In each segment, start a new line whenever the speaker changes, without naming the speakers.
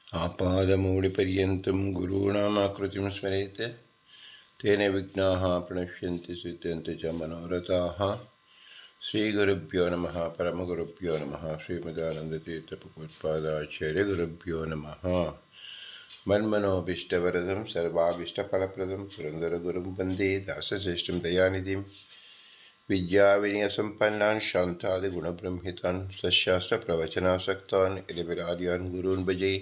आपादमौलिपर्यन्तं गुरूणामाकृतिं स्मरेत् तेन विघ्नाः प्रणश्यन्ति सिद्ध्यन्ति च मनोरथाः। श्रीगुरुभ्यो नमः। परमगुरुभ्यो नमः। श्रीमदानन्दतीर्थभगवत्पादाचार्यगुरुभ्यो नमः। मन्मनोभीष्टवरदं सर्वाभीष्टफलप्रदं पुरन्दरगुरुं वन्दे दासश्रेष्ठं दयानिधिं विद्याविनयसम्पन्नान् शान्तादिगुणब्रह्मितान् सशास्त्रप्रवचनासक्तान् इलिविरार्यान् गुरून् भजे।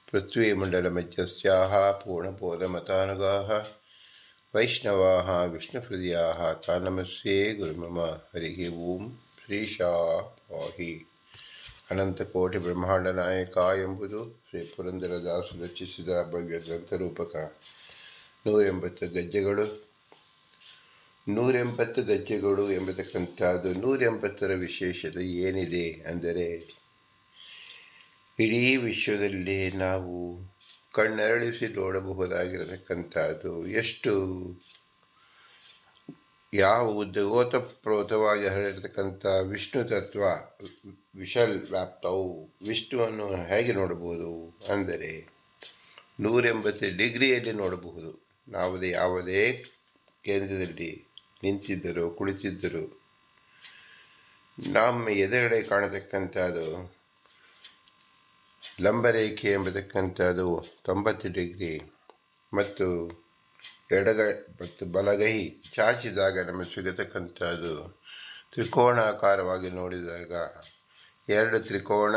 पृथ्वीमण्डलमध्यस्याः पूर्णबोधमतानुगाः वैष्णवाः विष्णुहृदयाः तान् नमस्ये गुरुमम। हरिः ओं। ಶ್ರೀಶಾಹ ಪಾಹಿ. ಅನಂತಕೋಟಿಬ್ರಹ್ಮಾಂಡನಾಯಕ ಎಂಬುದು ಶ್ರೀ ಪುರಂದರದಾಸರು ರಚಿಸಿದ ಭವ್ಯ ಗ್ರಂಥರೂಪಕ. 180 ಗಜ್ಜೆಗಳು ಎಂಬತಕ್ಕಂಥದ್ದು. 180ರ ವಿಶೇಷತೆ ಏನಿದೆ ಅಂದರೆ, ಇಡೀ ವಿಶ್ವದಲ್ಲಿ ನಾವು ಕಣ್ಣರಳಿಸಿ ನೋಡಬಹುದಾಗಿರತಕ್ಕಂಥದ್ದು ಎಷ್ಟು ಯಾವ ಓತಪ್ರೋತವಾಗಿ ಹರಡಿರ್ತಕ್ಕಂಥ ವಿಷ್ಣು ತತ್ವ ವಿಶಲ್ ವ್ಯಾಪ್ತವು. ವಿಷ್ಣುವನ್ನು ಹೇಗೆ ನೋಡಬಹುದು ಅಂದರೆ 180 ಡಿಗ್ರಿಯಲ್ಲಿ ನೋಡಬಹುದು. ಯಾವುದೇ ಕೇಂದ್ರದಲ್ಲಿ ನಿಂತಿದ್ದರು, ಕುಳಿತಿದ್ದರು, ನಮ್ಮ ಎದುರುಗಡೆ ಕಾಣತಕ್ಕಂಥದ್ದು ಲಂಬರೇಖೆ ಎಂಬತಕ್ಕಂಥದ್ದು 90 ಡಿಗ್ರಿ ಮತ್ತು ಮತ್ತು ಬಲಗೈ ಚಾಚಿದಾಗ ನಮಗೆ ಸಿಗತಕ್ಕಂಥದ್ದು ತ್ರಿಕೋಣಾಕಾರವಾಗಿ ನೋಡಿದಾಗ 2 ತ್ರಿಕೋಣ,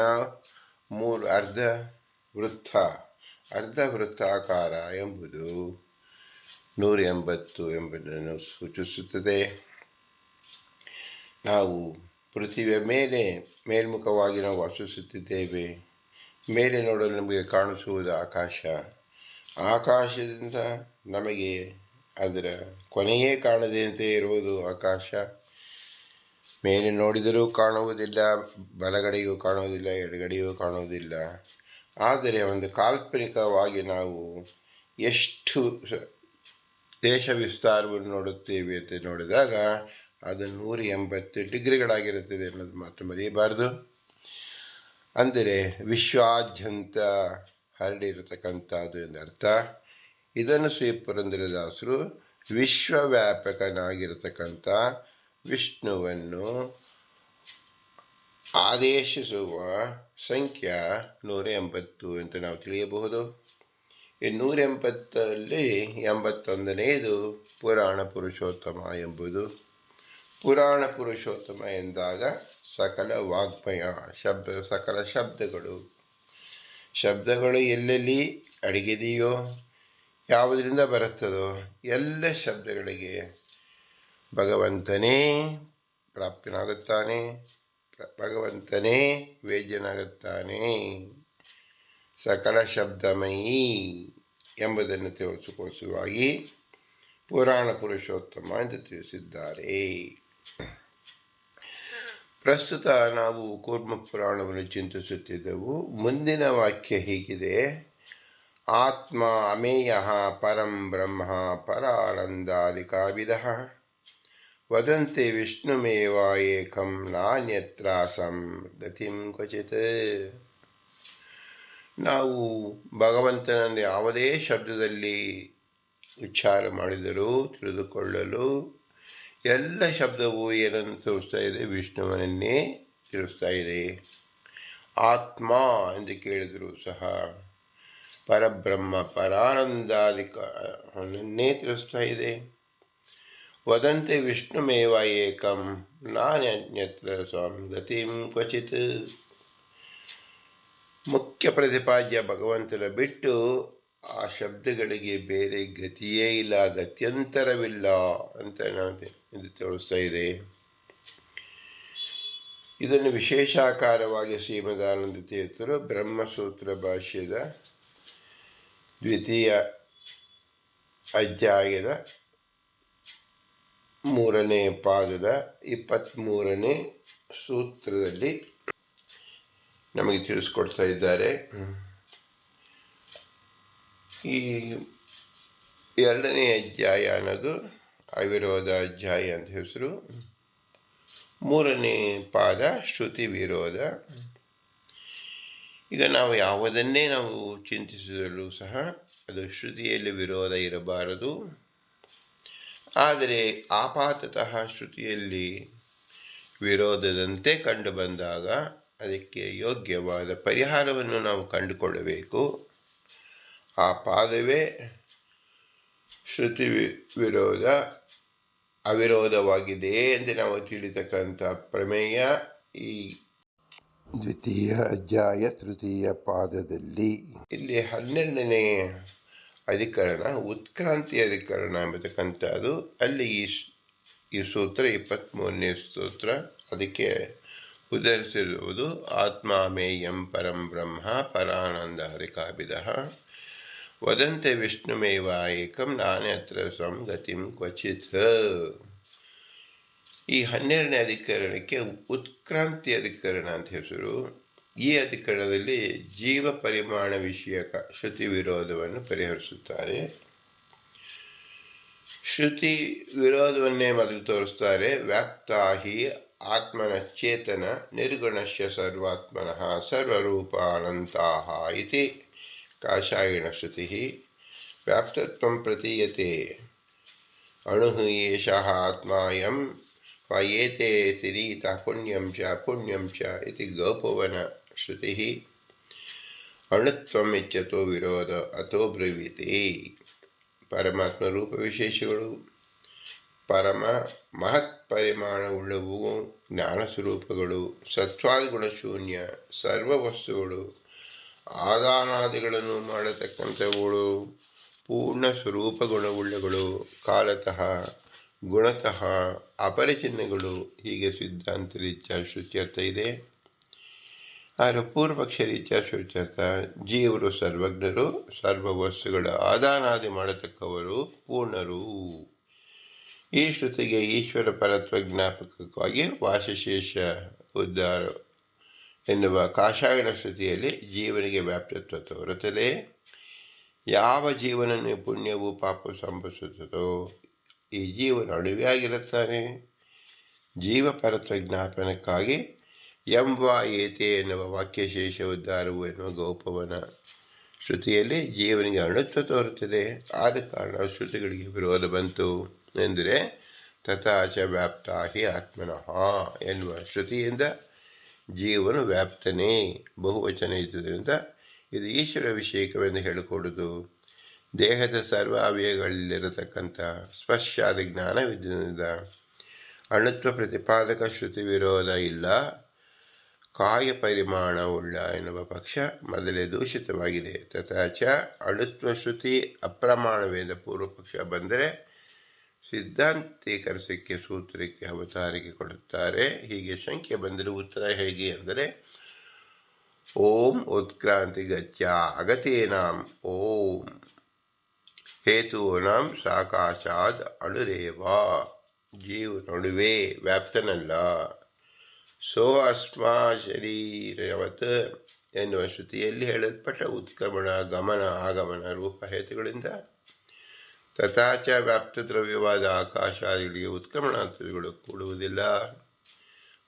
3 ಅರ್ಧ ವೃತ್ತಾಕಾರ ಎಂಬುದು 180 ಎಂಬುದನ್ನು ಸೂಚಿಸುತ್ತದೆ. ನಾವು ಪೃಥ್ವಿಯ ಮೇಲ್ಮುಖವಾಗಿ ನಾವು ವಾಸಿಸುತ್ತಿದ್ದೇವೆ. ಮೇಲೆ ನೋಡಲು ನಮಗೆ ಕಾಣಿಸುವುದು ಆಕಾಶದಿಂದ ನಮಗೆ ಅದರ ಕೊನೆಯೇ ಕಾಣದಂತೆ ಇರುವುದು ಆಕಾಶ. ಮೇಲೆ ನೋಡಿದರೂ ಕಾಣುವುದಿಲ್ಲ, ಬಲಗಡೆಯೂ ಕಾಣುವುದಿಲ್ಲ, ಎಡಗಡೆಯೂ ಕಾಣುವುದಿಲ್ಲ. ಆದರೆ ಒಂದು ಕಾಲ್ಪನಿಕವಾಗಿ ನಾವು ಎಷ್ಟು ದೇಶ ವಿಸ್ತಾರವನ್ನು ನೋಡುತ್ತೇವೆ ಅಂತ ನೋಡಿದಾಗ ಅದು 180 ಡಿಗ್ರಿಗಳಾಗಿರುತ್ತದೆ ಅನ್ನೋದು ಮಾತು ಮರೆಯಬಾರದು. ಅಂದರೆ ವಿಶ್ವಾದ್ಯಂತ ಹರಡಿರತಕ್ಕಂಥದ್ದು ಎಂದರ್ಥ. ಇದನ್ನು ಶ್ರೀ ಪುರಂದರದಾಸರು ವಿಶ್ವವ್ಯಾಪಕನಾಗಿರತಕ್ಕಂಥ ವಿಷ್ಣುವನ್ನು ಆದೇಶಿಸುವ ಸಂಖ್ಯೆ 180 ಅಂತ ನಾವು ತಿಳಿಯಬಹುದು. ಈ 180ರಲ್ಲಿ 81ನೇದು ಪುರಾಣ ಪುರುಷೋತ್ತಮ ಎಂಬುದು. ಪುರಾಣ ಪುರುಷೋತ್ತಮ ಎಂದಾಗ ಸಕಲ ವಾಗ್ಮಯ ಸಕಲ ಶಬ್ದಗಳು ಎಲ್ಲೆಲ್ಲಿ ಅಡಗಿದೆಯೋ, ಯಾವುದರಿಂದ ಬರುತ್ತದೋ ಎಲ್ಲ ಶಬ್ದಗಳಿಗೆ ಭಗವಂತನೇ ಪ್ರಾಪ್ಯನಾಗುತ್ತಾನೆ, ಭಗವಂತನೇ ವೇದ್ಯನಾಗುತ್ತಾನೆ. ಸಕಲ ಶಬ್ದಮಯಿ ಎಂಬುದನ್ನು ತಿಳಿಸಿಕೋಸವಾಗಿ ಪುರಾಣ ಪುರುಷೋತ್ತಮ ಎಂದು ತಿಳಿಸಿದ್ದಾರೆ. ಪ್ರಸ್ತುತ ನಾವು ಕೂರ್ಮ ಪುರಾಣವನ್ನು ಚಿಂತಿಸುತ್ತಿದ್ದೆವು. ಮುಂದಿನ ವಾಕ್ಯ ಹೀಗಿದೆ: ಆತ್ಮ ಅಮೇಯ ಪರಂ ಬ್ರಹ್ಮ ಪರಾನಂದಾದಿಕಾವಿದಃ ವದಂತೆ ವಿಷ್ಣುಮೇವ ಏಕಂ ನಾನ್ಯತ್ರಾಸಂ ಗತಿಂ ಕ್ವಚಿತ್. ನಾವು ಭಗವಂತನನ್ನು ಯಾವುದೇ ಶಬ್ದದಲ್ಲಿ ಉಚ್ಚಾರ ಮಾಡಿದರೂ ತಿಳಿದುಕೊಳ್ಳಲು ಎಲ್ಲ ಶಬ್ದವು ಏನನ್ನು ತೋರಿಸ್ತಾ ಇದೆ? ವಿಷ್ಣುವನ್ನೇ ತಿಳಿಸ್ತಾ ಇದೆ. ಆತ್ಮ ಎಂದು ಕೇಳಿದರೂ ಸಹ ಪರಬ್ರಹ್ಮ ಪರಾನಂದಾದಿಕನ್ನೇ ತಿಳಿಸ್ತಾ ಇದೆ. ವದಂತೆ ವಿಷ್ಣುಮೇವ ಏಕಂ ನಾನ್ಯತ್ರ ಸ್ವಾಂ ಗತಿಂ ಕ್ವಚಿತ್. ಮುಖ್ಯ ಪ್ರತಿಪಾದ್ಯ ಭಗವಂತನ ಬಿಟ್ಟು ಆ ಶಬ್ದಗಳಿಗೆ ಬೇರೆ ಗತಿಯೇ ಇಲ್ಲ, ಗತ್ಯಂತರವಿಲ್ಲ ಅಂತ ಇದು ತೋರಿಸ್ತಾ ಇದೆ. ಇದನ್ನು ವಿಶೇಷಾಕಾರವಾಗಿ ಶ್ರೀಮದಾನಂದ ತೀರ್ಥರು ಬ್ರಹ್ಮಸೂತ್ರ ಭಾಷ್ಯದ 2ನೇ ಅಧ್ಯಾಯದ 3ನೇ ಪಾದದ 23ನೇ ಸೂತ್ರದಲ್ಲಿ ನಮಗೆ ತಿಳಿಸ್ಕೊಡ್ತಾ ಇದ್ದಾರೆ. ಈ 2ನೇ ಅಧ್ಯಾಯ ಅನ್ನೋದು ಅವಿರೋಧ ಅಧ್ಯಾಯ ಅಂತ ಹೆಸರು. 3ನೇ ಪಾದ ಶ್ರುತಿ ವಿರೋಧ. ಈಗ ನಾವು ಯಾವುದನ್ನೇ ನಾವು ಚಿಂತಿಸಿದರೂ ಸಹ ಅದು ಶ್ರುತಿಯಲ್ಲಿ ವಿರೋಧ ಇರಬಾರದು. ಆದರೆ ಆಪಾತತಃ ಶ್ರುತಿಯಲ್ಲಿ ವಿರೋಧದಂತೆ ಕಂಡು ಬಂದಾಗ ಅದಕ್ಕೆ ಯೋಗ್ಯವಾದ ಪರಿಹಾರವನ್ನು ನಾವು ಕಂಡುಕೊಳ್ಳಬೇಕು. ಆ ಪಾದವೇ ಶ್ರುತಿ ವಿರೋಧ ಅವಿರೋಧವಾಗಿದೆ ಎಂದು ನಾವು ತಿಳಿತಕ್ಕಂಥ ಪ್ರಮೇಯ ಈ ದ್ವಿತೀಯ ಅಧ್ಯಾಯ ತೃತೀಯ ಪಾದದಲ್ಲಿ. ಇಲ್ಲಿ 12ನೇ ಅಧಿಕರಣ ಉತ್ಕ್ರಾಂತಿ ಅಧಿಕರಣ ಎಂಬತಕ್ಕಂಥದ್ದು. ಅಲ್ಲಿ ಈ ಸೂತ್ರ 23ನೇ ಸೂತ್ರ. ಅದಕ್ಕೆ ಉದರಿಸಿರುವುದು ಆತ್ಮಾಮೇಯಂ ಪರಂ ಬ್ರಹ್ಮ ಪರಾನಂದಾಧಿಕಾಭಿದಃ ವದಂತೆ ವಿಷ್ಣುಮೇವ ಏಕಂ ನಾನ್ಯತ್ರ ಸಂಗತಿಂ ಕ್ವಚಿತ್. ಈ 12ನೇ ಅಧಿಕರಣಕ್ಕೆ ಉತ್ಕ್ರಾಂತಿ ಅಧಿಕರಣ ಅಂತ ಹೆಸರು. ಈ ಅಧಿಕರಣದಲ್ಲಿ ಜೀವ ಪರಿಮಾಣ ವಿಷಯಕ ಶ್ರುತಿ ವಿರೋಧವನ್ನು ಪರಿಹರಿಸುತ್ತಾರೆ. ಶ್ರುತಿ ವಿರೋಧವನ್ನೇ ಮೊದಲು ತೋರಿಸ್ತಾರೆ. ವ್ಯಾಪ್ತಾಹಿ ಆತ್ಮನ ಚೇತನ ನಿರ್ಗುಣಶ್ಯ ಸರ್ವಾತ್ಮನಃ ಸರ್ವರೂಪಾನಂತಾಃ ಇತಿ ಕಾಷಾಯಣ ಶ್ರುತಿ ವ್ಯಾಪ್ತತ್ವಂ ಪ್ರತೀಯತೆ ಅಣುಃ ಏಷಃ ಆತ್ಮಾಯಂ ಏತೆ ಸಿರೀತಃ ಪುಣ್ಯಂ ಚ ಇತಿ ಗೋಪವನ ಶ್ರುತಿ ಅಣುತ್ವಂ ಇಚ್ಛತೋ ವಿರೋಧ ಅಥೋ ಬ್ರವೀತಿ. ಪರಮಾತ್ಮ ರೂಪ ವಿಶೇಷಗಳು ಪರಮ ಮಹತ್ ಪರಿಮಾಣವುಳ್ಳವು, ಜ್ಞಾನಸ್ವರೂಪಗಳು, ಸತ್ವಾದಿಗುಣಶೂನ್ಯ ಸರ್ವ ವಸ್ತುಗಳು, ಆದಾನಾದಿಗಳನ್ನು ಮಾಡತಕ್ಕಂಥವುಗಳು, ಪೂರ್ಣ ಸ್ವರೂಪ ಗುಣವುಳ್ಳಗಳು, ಕಾಲತಃ ಗುಣತಃ ಅಪರಿಚಿನ್ನಗಳು. ಹೀಗೆ ಸಿದ್ಧಾಂತ ರೀತ್ಯ ಶ್ರುತ್ಯರ್ಥ ಇದೆ. ಆದರೆ ಪೂರ್ವಪಕ್ಷ ರೀತ್ಯ ಶ್ರುತ್ಯರ್ಥ ಜೀವರು ಸರ್ವಜ್ಞರು, ಸರ್ವ ವಸ್ತುಗಳ ಆದಾನಾದಿ ಮಾಡತಕ್ಕವರು, ಪೂರ್ಣರು. ಈ ಶ್ರುತಿಗೆ ಈಶ್ವರ ಪರತ್ವ ಜ್ಞಾಪಕವಾಗಿ ವಾಸಶೇಷ ಉದ್ಧಾರ ಎನ್ನುವ ಕಾಷಾಯಣ ಶ್ರುತಿಯಲ್ಲಿ ಜೀವನಿಗೆ ವ್ಯಾಪ್ತತ್ವ ತೋರುತ್ತದೆ. ಯಾವ ಜೀವನನ್ನು ಪುಣ್ಯವು ಪಾಪ ಸಂಭವಿಸುತ್ತದೋ ಈ ಜೀವನ ಅಣುವಿಯಾಗಿರುತ್ತಾನೆ. ಜೀವ ಪರತ್ವ ಜ್ಞಾಪನಕ್ಕಾಗಿ ಎಂಬ ಏತೆ ಎನ್ನುವ ವಾಕ್ಯಶೇಷ ಉದ್ಧಾರವು ಎನ್ನುವ ಗೋಪವನ ಶ್ರುತಿಯಲ್ಲಿ ಜೀವನಿಗೆ ಅಣುತ್ವ ತೋರುತ್ತದೆ. ಆದ ಕಾರಣ ಶ್ರುತಿಗಳಿಗೆ ವಿರೋಧ ಬಂತು ಎಂದರೆ ತಥಾಚ ವ್ಯಾಪ್ತಾಹಿ ಆತ್ಮನಃ ಎನ್ನುವ ಶ್ರುತಿಯಿಂದ ಜೀವನು ವ್ಯಾಪ್ತನೇ ಬಹುವಚನ ಇದ್ದುದರಿಂದ ಇದು ಈಶ್ವರ ವಿಷಯಕವೆಂದು ಹೇಳಿಕೊಡುವುದು. ದೇಹದ ಸರ್ವ ಅವಯವಗಳಲ್ಲಿರತಕ್ಕಂಥ ಸ್ಪರ್ಶಾದ ಜ್ಞಾನವಿದ್ದರಿಂದ ಅಣುತ್ವ ಪ್ರತಿಪಾದಕ ಶ್ರುತಿ ವಿರೋಧ ಇಲ್ಲ. ಕಾಯ ಪರಿಮಾಣವುಳ್ಳ ಎನ್ನುವ ಪಕ್ಷ ಮೊದಲೇ ದೂಷಿತವಾಗಿದೆ. ತಥಾಚ ಅಣುತ್ವ ಶ್ರುತಿ ಅಪ್ರಮಾಣವೆಂದ ಪೂರ್ವಪಕ್ಷ ಬಂದರೆ ಸಿದ್ಧಾಂತೀಕರಿಸಕ್ಕೆ ಸೂತ್ರಕ್ಕೆ ಅವತಾರಿಕೆ ಕೊಡುತ್ತಾರೆ. ಹೀಗೆ ಶಂಕೆ ಬಂದರೆ ಉತ್ತರ ಹೇಗೆ ಅಂದರೆ ಓಂ ಉತ್ಕ್ರಾಂತಿ ಗತ್ಯ ಅಗತೇನಾಂ ಓಂ ಹೇತೂನಾಂ ಸಾಕಾಶಾದ್ ಅಣುರೇವ. ಜೀವನೊಣುವೇ ವ್ಯಾಪ್ತನಲ್ಲ. ಸೋ ಅಸ್ಮಾ ಶರೀರವತ್ ಎನ್ನುವ ಶ್ರುತಿಯಲ್ಲಿ ಹೇಳಲ್ಪಟ್ಟ ಉತ್ಕ್ರಮಣ ಗಮನ ಆಗಮನ ರೂಪ ಹೇತುಗಳಿಂದ ತಥಾಚ ವ್ಯಾಪ್ತ ದ್ರವ್ಯವಾದ ಆಕಾಶಾದಿಗಳಿಗೆ ಉತ್ಕ್ರಮಣಾರ್ಥಗಳು ಕೂಡುವುದಿಲ್ಲ.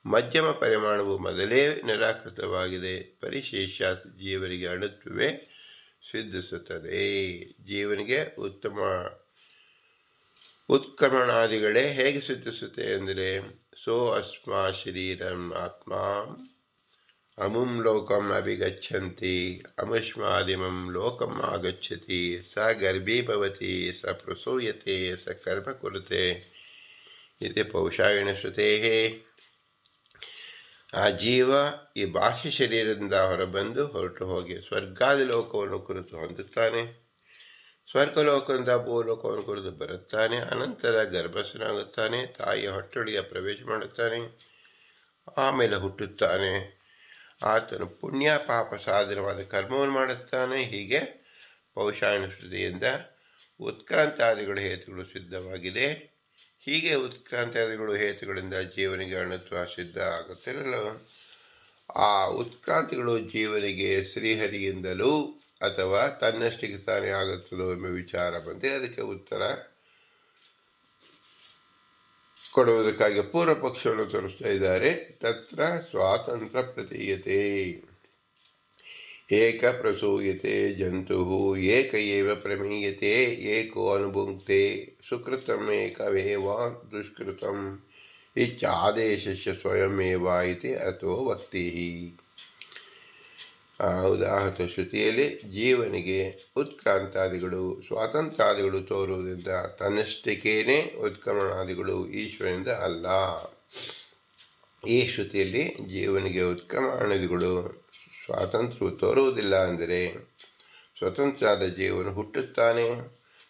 ಮಧ್ಯಮ ಪರಿಮಾಣವು ಮೊದಲೇ ನಿರಾಕೃತವಾಗಿದೆ. ಪರಿಶೇಷಾತ್ ಜೀವನಿಗೆ ಅಣುತ್ವವೇ ಸಿದ್ಧಿಸುತ್ತದೆ. ಜೀವನಿಗೆ ಉತ್ತಮ ಉತ್ಕ್ರಮಣಾದಿಗಳೇ ಹೇಗೆ ಸಿದ್ಧಿಸುತ್ತೆ ಎಂದರೆ ಸೋ ಅಸ್ಮಾ ಶರೀರಂ ಆತ್ಮ ಅಮುಂ ಲೋಕಂ ಅಭಿಗಚ್ಚಂತಿ ಅಮುಷ್ಮಾದಿಮಂ ಲೋಕಂ ಆಗಚ್ಚತಿ ಸ ಗರ್ಭೀ ಭವತಿ ಸ ಪ್ರಸೂಯತೆ ಸ ಕರ್ಮ ಕುರುತೆ ಇದು ಪೌಷಾಯಣ ಶ್ರುತೇಃ. ಆ ಜೀವ ಈ ಬಾಹ್ಯ ಶರೀರದಿಂದ ಹೊರಟು ಹೋಗಿ ಸ್ವರ್ಗಾದಿ ಲೋಕವನ್ನು ಕುರಿತು ಹೊಂದುತ್ತಾನೆ. ಸ್ವರ್ಗಲೋಕದಿಂದ ಭೂಲೋಕವನ್ನು ಕುರಿತು ಬರುತ್ತಾನೆ. ಅನಂತರ ಗರ್ಭಸ್ಥನಾಗುತ್ತಾನೆ. ತಾಯಿಯ ಹೊಟ್ಟೆಯೊಳಗೆ ಪ್ರವೇಶ ಮಾಡುತ್ತಾನೆ. ಆಮೇಲೆ ಹುಟ್ಟುತ್ತಾನೆ. ಆತನು ಪುಣ್ಯ ಪಾಪ ಸಾಧನವಾದ ಕರ್ಮವನ್ನು ಮಾಡುತ್ತಾನೆ. ಹೀಗೆ ಪೌಷಾಯಣ ಶ್ರುತಿಯಿಂದ ಉತ್ಕ್ರಾಂತಾದಿಗಳ ಹೇತುಗಳು ಸಿದ್ಧವಾಗಿದೆ. ಹೀಗೆ ಉತ್ಕ್ರಾಂತಾದಿಗಳು ಹೇತುಗಳಿಂದ ಜೀವನಿಗೆ ಅಣುತ್ವ ಸಿದ್ಧ ಆಗುತ್ತಿರಲು ಆ ಉತ್ಕ್ರಾಂತಿಗಳು ಜೀವನಿಗೆ ಶ್ರೀಹರಿಯಿಂದಲೂ ಅಥವಾ ತನ್ನಷ್ಟಿಗೆ ತಾನೇ ಆಗುತ್ತದೋ ಎಂಬ ವಿಚಾರ ಬಂದರೆ ಅದಕ್ಕೆ ಉತ್ತರ ಕೊಡುವುದಕ್ಕಾಗಿ ಪೂರ್ವ ಪಕ್ಷವನ್ನು ತೋರಿಸ್ತಾ ಇದ್ದಾರೆ. ತತ್ರ ಸ್ವಾತಂತ್ರ್ಯ ಪ್ರತೀಯತೆ. ಏಕ ಪ್ರಸೂಯತೆ ಜಂತು ಏಕ ಏವ ಪ್ರಮೀಯತೆ ಏಕೋ ಅನುಭುಂಕ್ತೆ ಸುಕೃತಂ ಏಕವೇವ ದುಷ್ಕೃತಂ ಇಚ್ಛಾದೇಶಸ್ಯ ಸ್ವಯಮೇವ ಇತಿ ಅಥೋ ವಕ್ತಿ. ಉದಾಹೃತ ಶ್ರುತಿಯಲ್ಲಿ ಜೀವನಿಗೆ ಉತ್ಕ್ರಾಂತಾದಿಗಳು ಸ್ವಾತಂತ್ರ್ಯಾದಿಗಳು ತೋರುವುದರಿಂದ ತನ್ನಷ್ಟಕ್ಕೇನೆ ಉತ್ಕ್ರಮಣಾದಿಗಳು ಈಶ್ವರನಿಂದ ಅಲ್ಲ. ಈ ಶ್ರುತಿಯಲ್ಲಿ ಜೀವನಿಗೆ ಉತ್ಕ್ರಮಣಾದಿಗಳು ಸ್ವಾತಂತ್ರ್ಯವು ತೋರುವುದಿಲ್ಲ ಅಂದರೆ ಸ್ವತಂತ್ರವಾದ ಜೀವನು ಹುಟ್ಟುತ್ತಾನೆ,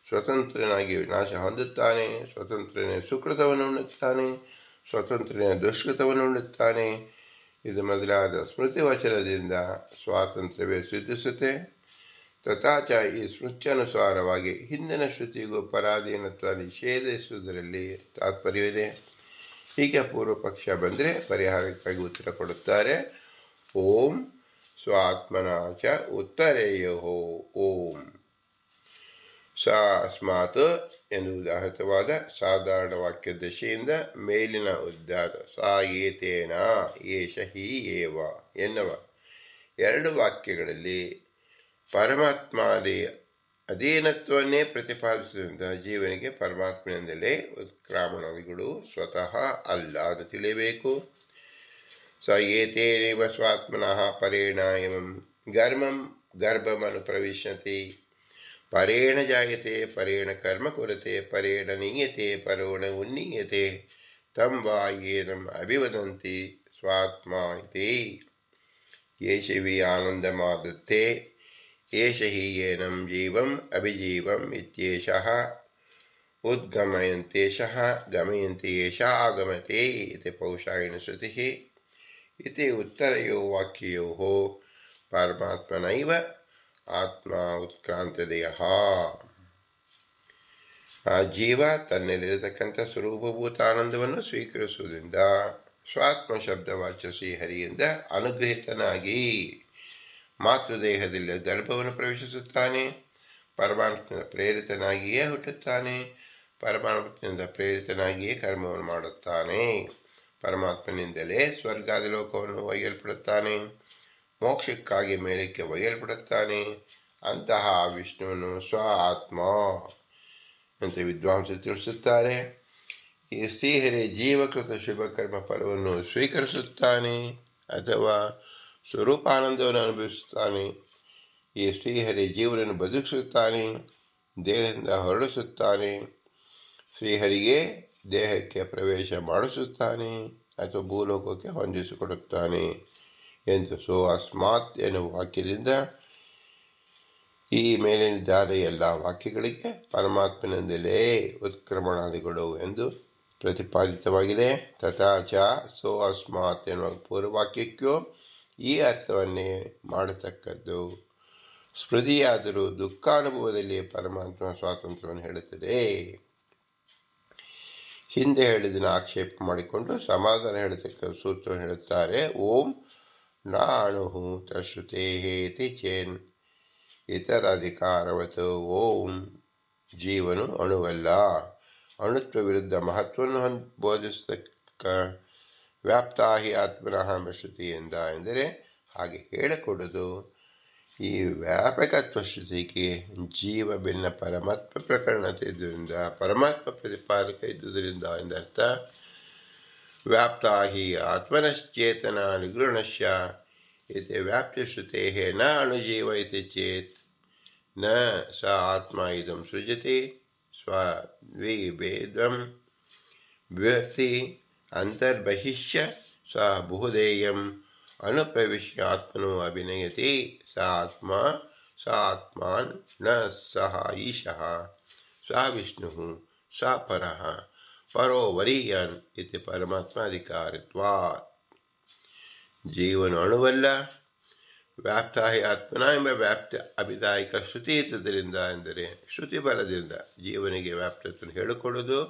ಸ್ವತಂತ್ರನಾಗಿ ನಾಶ ಹೊಂದುತ್ತಾನೆ, ಸ್ವತಂತ್ರನೇ ಸುಕೃತವನ್ನು ಉಣ್ಣುತ್ತಾನೆ, ಸ್ವತಂತ್ರನೇ ದುಷ್ಕೃತವನ್ನು ಉಣ್ಣುತ್ತಾನೆ. ಇದು ಮೊದಲಾದ ಸ್ಮೃತಿ ವಚನದಿಂದ ಸ್ವಾತಂತ್ರ್ಯವೇ ಸಿದ್ಧಿಸುತ್ತೆ. ತಥಾಚ ಈ ಸ್ಮೃತ್ಯಾನುಸಾರವಾಗಿ ಹಿಂದಿನ ಶ್ರುತಿಗೂ ಪರಾಧೀನತ್ವ ನಿಷೇಧಿಸುವುದರಲ್ಲಿ ತಾತ್ಪರ್ಯವಿದೆ. ಹೀಗೆ ಪೂರ್ವ ಪಕ್ಷ ಬಂದರೆ ಪರಿಹಾರಕ್ಕಾಗಿ ಉತ್ತರ ಕೊಡುತ್ತಾರೆ. ಓಂ ಸ್ವಾತ್ಮನ ಚ ಉತ್ತರೇಯೋ ಓಂ ಸ ಅಸ್ಮಾತ್ ಎಂದು ಉದಾಹೃತವಾದ ಸಾಧಾರಣ ವಾಕ್ಯ ದಶೆಯಿಂದ ಮೇಲಿನ ಉದ್ದಾತ ಸಾ ಏತೇನ ಏಷ ಹಿ ಏವ ಎನ್ನುವ ಎರಡು ವಾಕ್ಯಗಳಲ್ಲಿ ಪರಮಾತ್ಮಾದಿ ಅಧೀನತ್ವವನ್ನೇ ಪ್ರತಿಪಾದಿಸುವುದರಿಂದ ಜೀವನಿಗೆ ಪರಮಾತ್ಮನಿಂದಲೇ ಉತ್ಕ್ರಾಮಣಗಳು ಸ್ವತಃ ಅಲ್ಲ ಅದು ತಿಳಿಯಬೇಕು. ಸ ಏತೇನೇವ ಸ್ವಾತ್ಮನಃ ಪರೇಣ ಎಂ ಗರ್ಭಮನು ಪ್ರವಿಶತಿ ಪರೇಣ ಜಾಯತೆ ಪರೇಣ ಕರ್ಮ ಕುರತೆ ಪರೇಣ ನೀಯತೆ ಪರೋಣ ಉನ್ನೀಯತೆ ತಂ ವಾ ಏದಂ ಅಭಿವದಂತಿ ಸ್ವಾತ್ಮ ಇತಿ ಏಷ ವಿ ಆನಂದಮಾದತ್ತೆ ಏಷ ಹಿ ಏನಂ ಜೀವಂ ಅಭಿಜೀವಂ ಇತ್ಯೇಷಃ ಉದ್ಗಮಯಂತೇಷಃ ಗಮಯಂತಿ ಏಷ ಆಗಮತೆ ಇತಿ ಪೌಷಾಯಿನ ಶ್ರುತಿಃ ಇತಿ ಉತ್ತರಯೋ ವಾಕ್ಯಯೋಃ ಪರಮಾತ್ಮನೈವ ಆತ್ಮ ಉತ್ಕ್ರಾಂತದೇಹ. ಆ ಜೀವ ತನ್ನಲ್ಲಿರತಕ್ಕಂಥ ಸ್ವರೂಪಭೂತ ಆನಂದವನ್ನು ಸ್ವೀಕರಿಸುವುದರಿಂದ ಸ್ವಾತ್ಮ ಶಬ್ದವಾಚ್ಯ ಶ್ರೀಹರಿಯಿಂದ ಅನುಗ್ರಹಿತನಾಗಿ ಮಾತೃದೇಹದಲ್ಲಿ ಗರ್ಭವನ್ನು ಪ್ರವೇಶಿಸುತ್ತಾನೆ. ಪರಮಾತ್ಮನ ಪ್ರೇರಿತನಾಗಿಯೇ ಹುಟ್ಟುತ್ತಾನೆ, ಪರಮಾತ್ಮನಿಂದ ಪ್ರೇರಿತನಾಗಿಯೇ ಕರ್ಮವನ್ನು ಮಾಡುತ್ತಾನೆ, ಪರಮಾತ್ಮನಿಂದಲೇ ಸ್ವರ್ಗಾದಿ ಲೋಕವನ್ನು ಒಯ್ಯಲ್ಪಡುತ್ತಾನೆ, ಮೋಕ್ಷಕ್ಕಾಗಿ ಮೇಲಕ್ಕೆ ಒಯ್ಯಲ್ಪಡುತ್ತಾನೆ. ಅಂತಹ ವಿಷ್ಣುವನ್ನು ಸ್ವ ಆತ್ಮ ಅಂತ ವಿದ್ವಾಂಸರು ತಿಳಿಸುತ್ತಾರೆ. ಈ ಶ್ರೀಹರಿ ಜೀವಕೃತ ಶುಭಕರ್ಮ ಫಲವನ್ನು ಸ್ವೀಕರಿಸುತ್ತಾನೆ ಅಥವಾ ಸ್ವರೂಪಾನಂದವನ್ನು ಅನುಭವಿಸುತ್ತಾನೆ. ಈ ಶ್ರೀಹರಿ ಜೀವನನ್ನು ಬದುಕಿಸುತ್ತಾನೆ, ದೇಹದಿಂದ ಹೊರಡಿಸುತ್ತಾನೆ, ಶ್ರೀಹರಿಗೆ ದೇಹಕ್ಕೆ ಪ್ರವೇಶ ಮಾಡಿಸುತ್ತಾನೆ ಅಥವಾ ಭೂಲೋಕಕ್ಕೆ ಹೊಂದಿಸಿಕೊಡುತ್ತಾನೆ ಎಂದು ಸೋ ಅಸ್ಮಾತ್ ಎನ್ನುವ ವಾಕ್ಯದಿಂದ ಈ ಮೇಲಿನಿದ್ದಾದ ಎಲ್ಲ ವಾಕ್ಯಗಳಿಗೆ ಪರಮಾತ್ಮನಿಂದಲೇ ಉತ್ಕ್ರಮಣಾದಿಗಳು ಎಂದು ಪ್ರತಿಪಾದಿತವಾಗಿದೆ. ತಥಾಚ ಸೋ ಅಸ್ಮಾತ್ ಎನ್ನುವ ಪೂರ್ವವಾಕ್ಯಕ್ಕೂ ಈ ಅರ್ಥವನ್ನೇ ಮಾಡತಕ್ಕದ್ದು. ಸ್ಮೃತಿಯಾದರೂ ದುಃಖಾನುಭವದಲ್ಲಿ ಪರಮಾತ್ಮ ಸ್ವಾತಂತ್ರ್ಯವನ್ನು ಹೇಳುತ್ತದೆ. ಹಿಂದೆ ಹೇಳಿದನ್ನು ಆಕ್ಷೇಪ ಮಾಡಿಕೊಂಡು ಸಮಾಧಾನ ಹೇಳತಕ್ಕ ಸೂತ್ರವನ್ನು ಹೇಳುತ್ತಾರೆ. ಓಂ ನಾಣು ತಶ್ರುತೇಹೇತಿ ಚೇನ್ ಇತರಾಧಿಕಾರವತ್ತು. ಓಂ ಜೀವನು ಅಣುವಲ್ಲ, ಅಣುತ್ವ ವಿರುದ್ಧ ಮಹತ್ವವನ್ನು ಬೋಧಿಸತಕ್ಕ ವ್ಯಾಪ್ತಾಹಿ ಆತ್ಮನಃ ಶ್ರುತಿಯಿಂದ ಎಂದರೆ ಹಾಗೆ ಹೇಳಿಕೊಡುವುದು. ಈ ವ್ಯಾಪಕತ್ವ ಶ್ರುತಿಗೆ ಜೀವ ಭಿನ್ನ ಪರಮಾತ್ಮ ಪ್ರಕರಣ ಇದ್ದುದರಿಂದ ಪರಮಾತ್ಮ ಪ್ರತಿಪಾದಕ ಇದ್ದುದರಿಂದ ಎಂದರ್ಥ. ವ್ಯಾಪ್ತಾಹಿ ಆತ್ಮನಶ್ಚೇತನ ನಿಗೃಣಶ್ಯ ಇತಿ ವ್ಯಾಪ್ತಿಶ್ರುತೆ ನ ಅಣುಜೀವ ಇತಿ ಚೇತ್ ನ ಸ ಆತ್ಮ ಇದಂ ಸೃಜತಿ ಸ್ವವಿಭೇದ್ವಂ ವ್ಯರ್ಥಿ ಅಂತರ್ಬಹಿಷ್ಯ ಸ ಬಹುಧೇಯಂ ಅನುಪ್ರವಿಶ್ಯ ಆತ್ಮನೋ ಅಭಿನಯತಿ ಸ ಆತ್ಮಾನ್ ನ ಸಹ ಈಶಃ ಸ ವಿಷ್ಣು ಸ ಪರಃ ಪರೋ ವರೀಯನ್ ಇತಿ ಪರಮಾತ್ಮಾಧಿಕಾರಿತ್ವಾತ್. ಜೀವನು ಅಣುವಲ್ಲ, ವ್ಯಾಪ್ತಾಹಿ ಆತ್ಮನ ಎಂಬ ವ್ಯಾಪ್ತಿ ಅಭಿದಾಯಕ ಶ್ರುತಿ ಇದ್ದುದರಿಂದ ಎಂದರೆ ಶ್ರುತಿ ಬಲದಿಂದ ಜೀವನಿಗೆ ವ್ಯಾಪ್ತತ್ವವನ್ನು ಹೇಳಿಕೊಡುವುದು.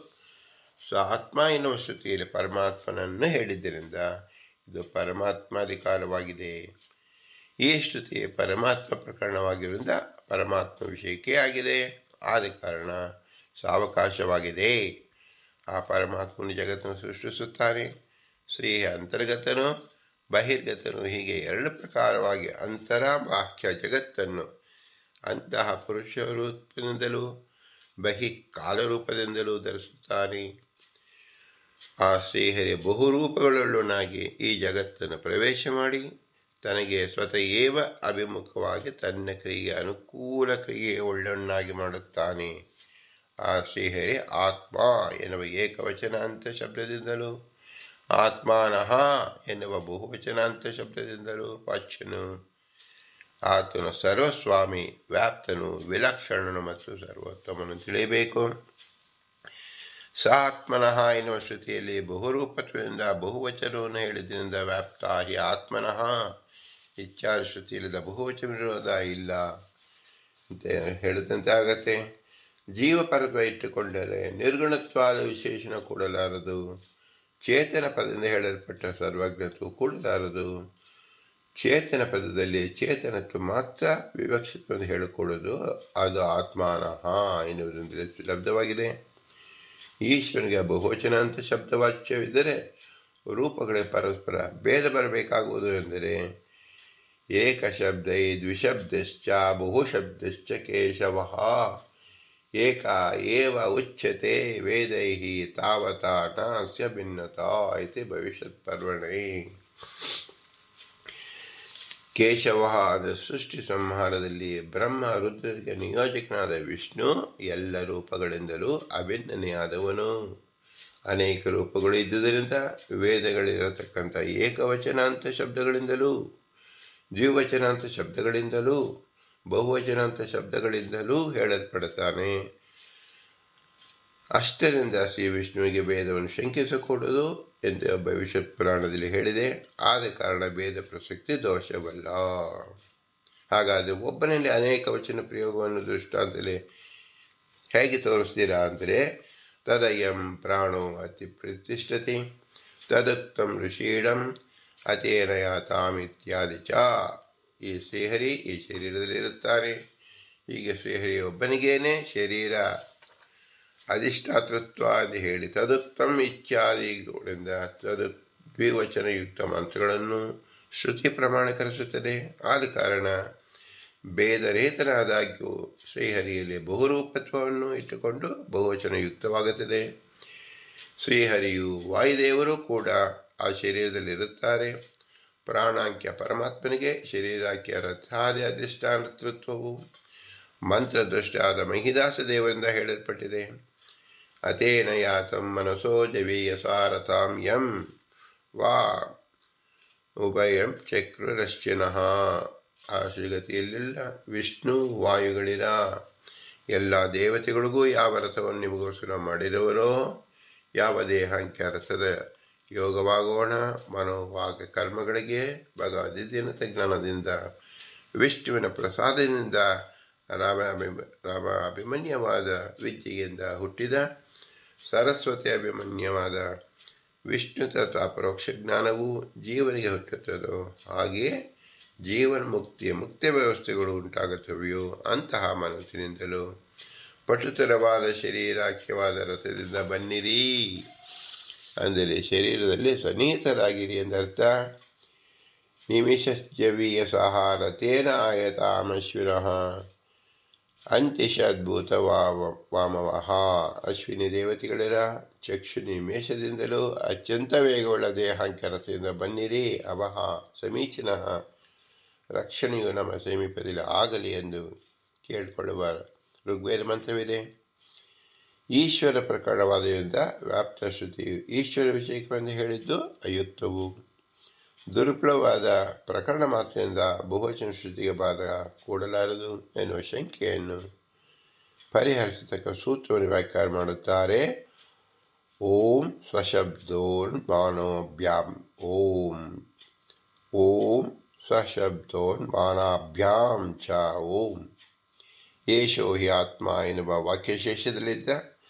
ಸ ಆತ್ಮ ಎನ್ನುವ ಶ್ರುತಿಯಲ್ಲಿ ಪರಮಾತ್ಮನನ್ನು ಹೇಳಿದ್ದರಿಂದ ಇದು ಪರಮಾತ್ಮಾಧಿಕಾರವಾಗಿದೆ. ಈ ಶ್ರುತಿ ಪರಮಾತ್ಮ ಪ್ರಕರಣವಾಗಿರುವುದರಿಂದ ಪರಮಾತ್ಮ ವಿಷಯಕ್ಕೆ ಆಗಿದೆ. ಆದ ಕಾರಣ ಸಾವಕಾಶವಾಗಿದೆ. ಆ ಪರಮಾತ್ಮನು ಜಗತ್ತನ್ನು ಸೃಷ್ಟಿಸುತ್ತಾನೆ. ಶ್ರೀ ಅಂತರ್ಗತನು ಬಹಿರ್ಗತನು, ಹೀಗೆ ಎರಡು ಪ್ರಕಾರವಾಗಿ ಅಂತರ ಬಾಹ್ಯ ಜಗತ್ತನ್ನು ಅಂತಹ ಪುರುಷ ರೂಪದಿಂದಲೂ ಬಹಿ ಕಾಲರೂಪದಿಂದಲೂ ಧರಿಸುತ್ತಾನೆ. ಆ ಶ್ರೀಹರಿ ಬಹುರೂಪಗಳುಳ್ಳವನಾಗಿ ಈ ಜಗತ್ತನ್ನು ಪ್ರವೇಶ ಮಾಡಿ ತನಗೆ ಸ್ವತಃ ಏವ ಅಭಿಮುಖವಾಗಿ ತನ್ನ ಕ್ರಿಯೆಗೆ ಅನುಕೂಲ ಕ್ರಿಯೆಯ ಒಳ್ಳೆಯನ್ನಾಗಿ ಮಾಡುತ್ತಾನೆ. ಆ ಶ್ರೀಹರಿ ಆತ್ಮ ಎನ್ನುವ ಏಕವಚನಾಂತ ಶಬ್ದದಿಂದಲೂ ಆತ್ಮಾನಃ ಎನ್ನುವ ಬಹುವಚನಾಂತ ಶಬ್ದದಿಂದಲೂ ವಾಚ್ಯನು. ಆತನು ಸರ್ವಸ್ವಾಮಿ, ವ್ಯಾಪ್ತನು, ವಿಲಕ್ಷಣನು ಮತ್ತು ಸರ್ವೋತ್ತಮನು ತಿಳಿಯಬೇಕು. ಸ ಆತ್ಮನಃ ಎನ್ನುವ ಶ್ರುತಿಯಲ್ಲಿ ಬಹುರೂಪತ್ವದಿಂದ ಬಹುವಚನವನ್ನು ಹೇಳಿದ್ರಿಂದ ವ್ಯಾಪ್ತ ಹಿ ಆತ್ಮನಃ ಇತ್ಯಾದಿ ಶ್ರುತಿಯಿಲ್ಲದ ಬಹುವಚನ ವಿರೋಧ ಇಲ್ಲ ಅಂತ ಹೇಳಿದಂತೆ ಆಗತ್ತೆ. ಜೀವಪರತ್ವ ಇಟ್ಟುಕೊಂಡರೆ ನಿರ್ಗುಣತ್ವಾದ ವಿಶೇಷಣ ಕೂಡಲಾರದು. ಚೇತನ ಪದದಿಂದ ಹೇಳಲ್ಪಟ್ಟ ಸರ್ವಜ್ಞತ್ವ ಕೂಡಲಾರದು. ಚೇತನ ಪದದಲ್ಲಿ ಚೇತನತ್ವ ಮಾತ್ರ ವಿವಕ್ಷಿತವೆಂದು ಹೇಳಿಕೊಡುವುದು. ಅದು ಆತ್ಮಾನಃ ಎನ್ನುವುದರಿಂದ ಲಬ್ಧವಾಗಿದೆ. ಈಶ್ವರನಿಗೆ ಬಹುವಚನ ಅಂತ ಶಬ್ದವಾಚ್ಯವಿದ್ದರೆ ರೂಪಗಳೇ ಪರಸ್ಪರ ಭೇದ ಬರಬೇಕಾಗುವುದು ಎಂದರೆ ಏಕಶಬ್ದೈ ದ್ವಿಶಬ್ದಶ್ಚ ಬಹುಶಬ್ದಶ್ಚ ಕೇಶವಃ ಏಕ ಏವ ಉಚ್ಯತೆ ವೇದೈಃ ತಾವತಾ ನಾಸ್ಯ ಭಿನ್ನತಾ ಇತಿ ಭವಿಷ್ಯತ್ ಪರ್ವಣಿ. ಕೇಶವ ಸೃಷ್ಟಿ ಸಂಹಾರದಲ್ಲಿ ಬ್ರಹ್ಮ ರುದ್ರರಿಗೆ ನಿಯೋಜಕನಾದ ವಿಷ್ಣು ಎಲ್ಲ ರೂಪಗಳಿಂದಲೂ ಅಭಿನ್ನನೆಯಾದವನು. ಅನೇಕ ರೂಪಗಳು ಇದ್ದುದರಿಂದ ವೇದಗಳಿರತಕ್ಕಂಥ ಏಕವಚನಾಂತ ಶಬ್ದಗಳಿಂದಲೂ ದ್ವಿವಚನಾಂತ ಶಬ್ದಗಳಿಂದಲೂ ಬಹುವಚನಾಂತ ಶಬ್ದಗಳಿಂದಲೂ ಹೇಳಲ್ಪಡುತ್ತಾನೆ. ಅಷ್ಟರಿಂದ ಶ್ರೀ ವಿಷ್ಣುವಿಗೆ ಭೇದವನ್ನು ಶಂಕಿಸಕೂಡದು ಎಂದು ಭವಿಷ್ಯತ್ ಪುರಾಣದಲ್ಲಿ ಹೇಳಿದೆ. ಆದ ಕಾರಣ ಭೇದ ಪ್ರಸಕ್ತಿ ದೋಷವಲ್ಲ. ಹಾಗಾದರೆ ಒಬ್ಬನಲ್ಲಿ ಅನೇಕ ವಚನ ಪ್ರಯೋಗವನ್ನು ದೃಷ್ಟಾಂತದಲ್ಲಿ ಹೇಗೆ ತೋರಿಸ್ತೀರಾ ಅಂದರೆ ತದಯಂ ಪ್ರಾಣೋ ಅತಿ ಪ್ರತಿಷ್ಠತಿ ತದುಕ್ತಂ ಋಷೀಡಂ ಅತೇನಯ ತಾಮಿತ್ಯಾದಿ ಚ. ಈ ಶ್ರೀಹರಿ ಈ ಶರೀರದಲ್ಲಿರುತ್ತಾನೆ. ಹೀಗೆ ಶ್ರೀಹರಿ ಒಬ್ಬನಿಗೇನೆ ಶರೀರ ಅಧಿಷ್ಠಾತೃತ್ವ ಎಂದು ಹೇಳಿ ತದುಕ್ತಂ ಇತ್ಯಾದಿಗಳಿಂದ ದ್ವಿವಚನಯುಕ್ತ ಮಂತ್ರಗಳನ್ನು ಶ್ರುತಿ ಪ್ರಮಾಣೀಕರಿಸುತ್ತದೆ. ಆದ ಕಾರಣ ಭೇದರಹಿತನಾದಾಗ್ಯೂ ಶ್ರೀಹರಿಯಲ್ಲಿ ಬಹುರೂಪತ್ವವನ್ನು ಇಟ್ಟುಕೊಂಡು ಬಹುವಚನಯುಕ್ತವಾಗುತ್ತದೆ. ಶ್ರೀಹರಿಯು ವಾಯುದೇವರು ಕೂಡ ಆ ಶರೀರದಲ್ಲಿರುತ್ತಾರೆ. ಪ್ರಾಣಾಂಕ್ಯ ಪರಮಾತ್ಮನಿಗೆ ಶರೀರಾಖ್ಯ ರಥಾದಿ ಅಧಿಷ್ಠಾನತೃತ್ವವು ಮಂತ್ರದೃಷ್ಟಿಯಾದ ಮಹಿದಾಸ ದೇವರಿಂದ ಹೇಳಲ್ಪಟ್ಟಿದೆ. ಅತೇನ ಯಾತಂ ಮನಸೋ ಜವೀಯಸಾರತಾಂ ಯಂ ವಾ ಉಭಯಂ ಚಕ್ರರಶ್ಚಿನಃ. ಆ ಶ್ರೀಗತಿಯಲ್ಲೆಲ್ಲ ವಿಷ್ಣು ವಾಯುಗಳಿರ ಎಲ್ಲ ದೇವತೆಗಳಿಗೂ ಯಾವ ರಥವನ್ನು ನಿಮಗೋಸ್ಕರ ಮಾಡಿರುವರೋ, ಯಾವ ದೇಹಾಂಕ್ಯ ರಥದ ಯೋಗವಾಗೋಣ ಮನೋವಾಗ ಕರ್ಮಗಳಿಗೆ ಭಗವದ್ಗೀತೆಯ ಜ್ಞಾನದಿಂದ ವಿಷ್ಣುವಿನ ಪ್ರಸಾದದಿಂದ ರಾಮ ಅಭಿಮನ್ಯವಾದ ವಿದ್ಯೆಯಿಂದ ಹುಟ್ಟಿದ ಸರಸ್ವತಿ ಅಭಿಮನ್ಯವಾದ ವಿಷ್ಣು ತತ್ವ ಪರೋಕ್ಷ ಜ್ಞಾನವು ಜೀವನಿಗೆ ಹುಟ್ಟುತ್ತದೋ ಹಾಗೆಯೇ ಜೀವನ ಮುಕ್ತಿಯ ವ್ಯವಸ್ಥೆಗಳು ಉಂಟಾಗುತ್ತವೆಯೋ ಅಂತಹ ಮನಸ್ಸಿನಿಂದಲೂ ಪಟುತರವಾದ ಶರೀರಾಖ್ಯವಾದ ರಥದಿಂದ ಬನ್ನಿರಿ ಅಂದರೆ ಶರೀರದಲ್ಲಿ ಸನ್ನಿಹಿತರಾಗಿರಿ ಎಂದರ್ಥ. ನಿಮಿಷಜವೀಯ ಸಹಾರತೇನ ಆಯತಾಮಶ್ವಿನಃ ಅಂತಿಷದ್ಭೂತ ವಾಮವಃ. ಅಶ್ವಿನಿ ದೇವತೆಗಳಿರ ಚಕ್ಷು ನಿಮೇಷದಿಂದಲೂ ಅತ್ಯಂತ ವೇಗವುಳ್ಳ ದೇಹಾಂಕರತೆಯಿಂದ ಬನ್ನಿರಿ. ಅವಹ ಸಮೀಚೀನಃ ರಕ್ಷಣೆಯು ನಮ್ಮ ಸಮೀಪದಲ್ಲಿ ಆಗಲಿ ಎಂದು ಕೇಳಿಕೊಳ್ಳುವ ಋಗ್ವೇದ ಮಂತ್ರವಿದೆ. ಈಶ್ವರ ಪ್ರಕರಣವಾದ್ದರಿಂದ ವ್ಯಾಪ್ತ ಶ್ರುತಿಯು ಈಶ್ವರ ವಿಷಯಕವೆಂದು ಹೇಳಿದ್ದು ಅಯುಕ್ತವು. ದುರ್ಬಲವಾದ ಪ್ರಕರಣ ಮಾತ್ರದಿಂದ ಬಹುವಚನ ಶ್ರುತಿಗೆ ಬಾಧ ಕೂಡಲಾರದು ಎನ್ನುವ ಶಂಕೆಯನ್ನು ಪರಿಹರಿಸತಕ್ಕ ಸೂತ್ರವನ್ನು ವ್ಯಾಖ್ಯಾನ ಮಾಡುತ್ತಾರೆ. ಓಂ ಸ್ವಶಬ್ದೋನ್ ಬಾಣೋಭ್ಯಾಂ ಓಂ ಓಂ ಸ್ವಶಬ್ದೋನ್ ಬಾಣಾಭ್ಯಾಂ ಚ ಓಂ. ಯೇಷೋ ಹಿ ಆತ್ಮ ಎನ್ನುವ ವಾಕ್ಯಶೇಷದಲ್ಲಿದ್ದ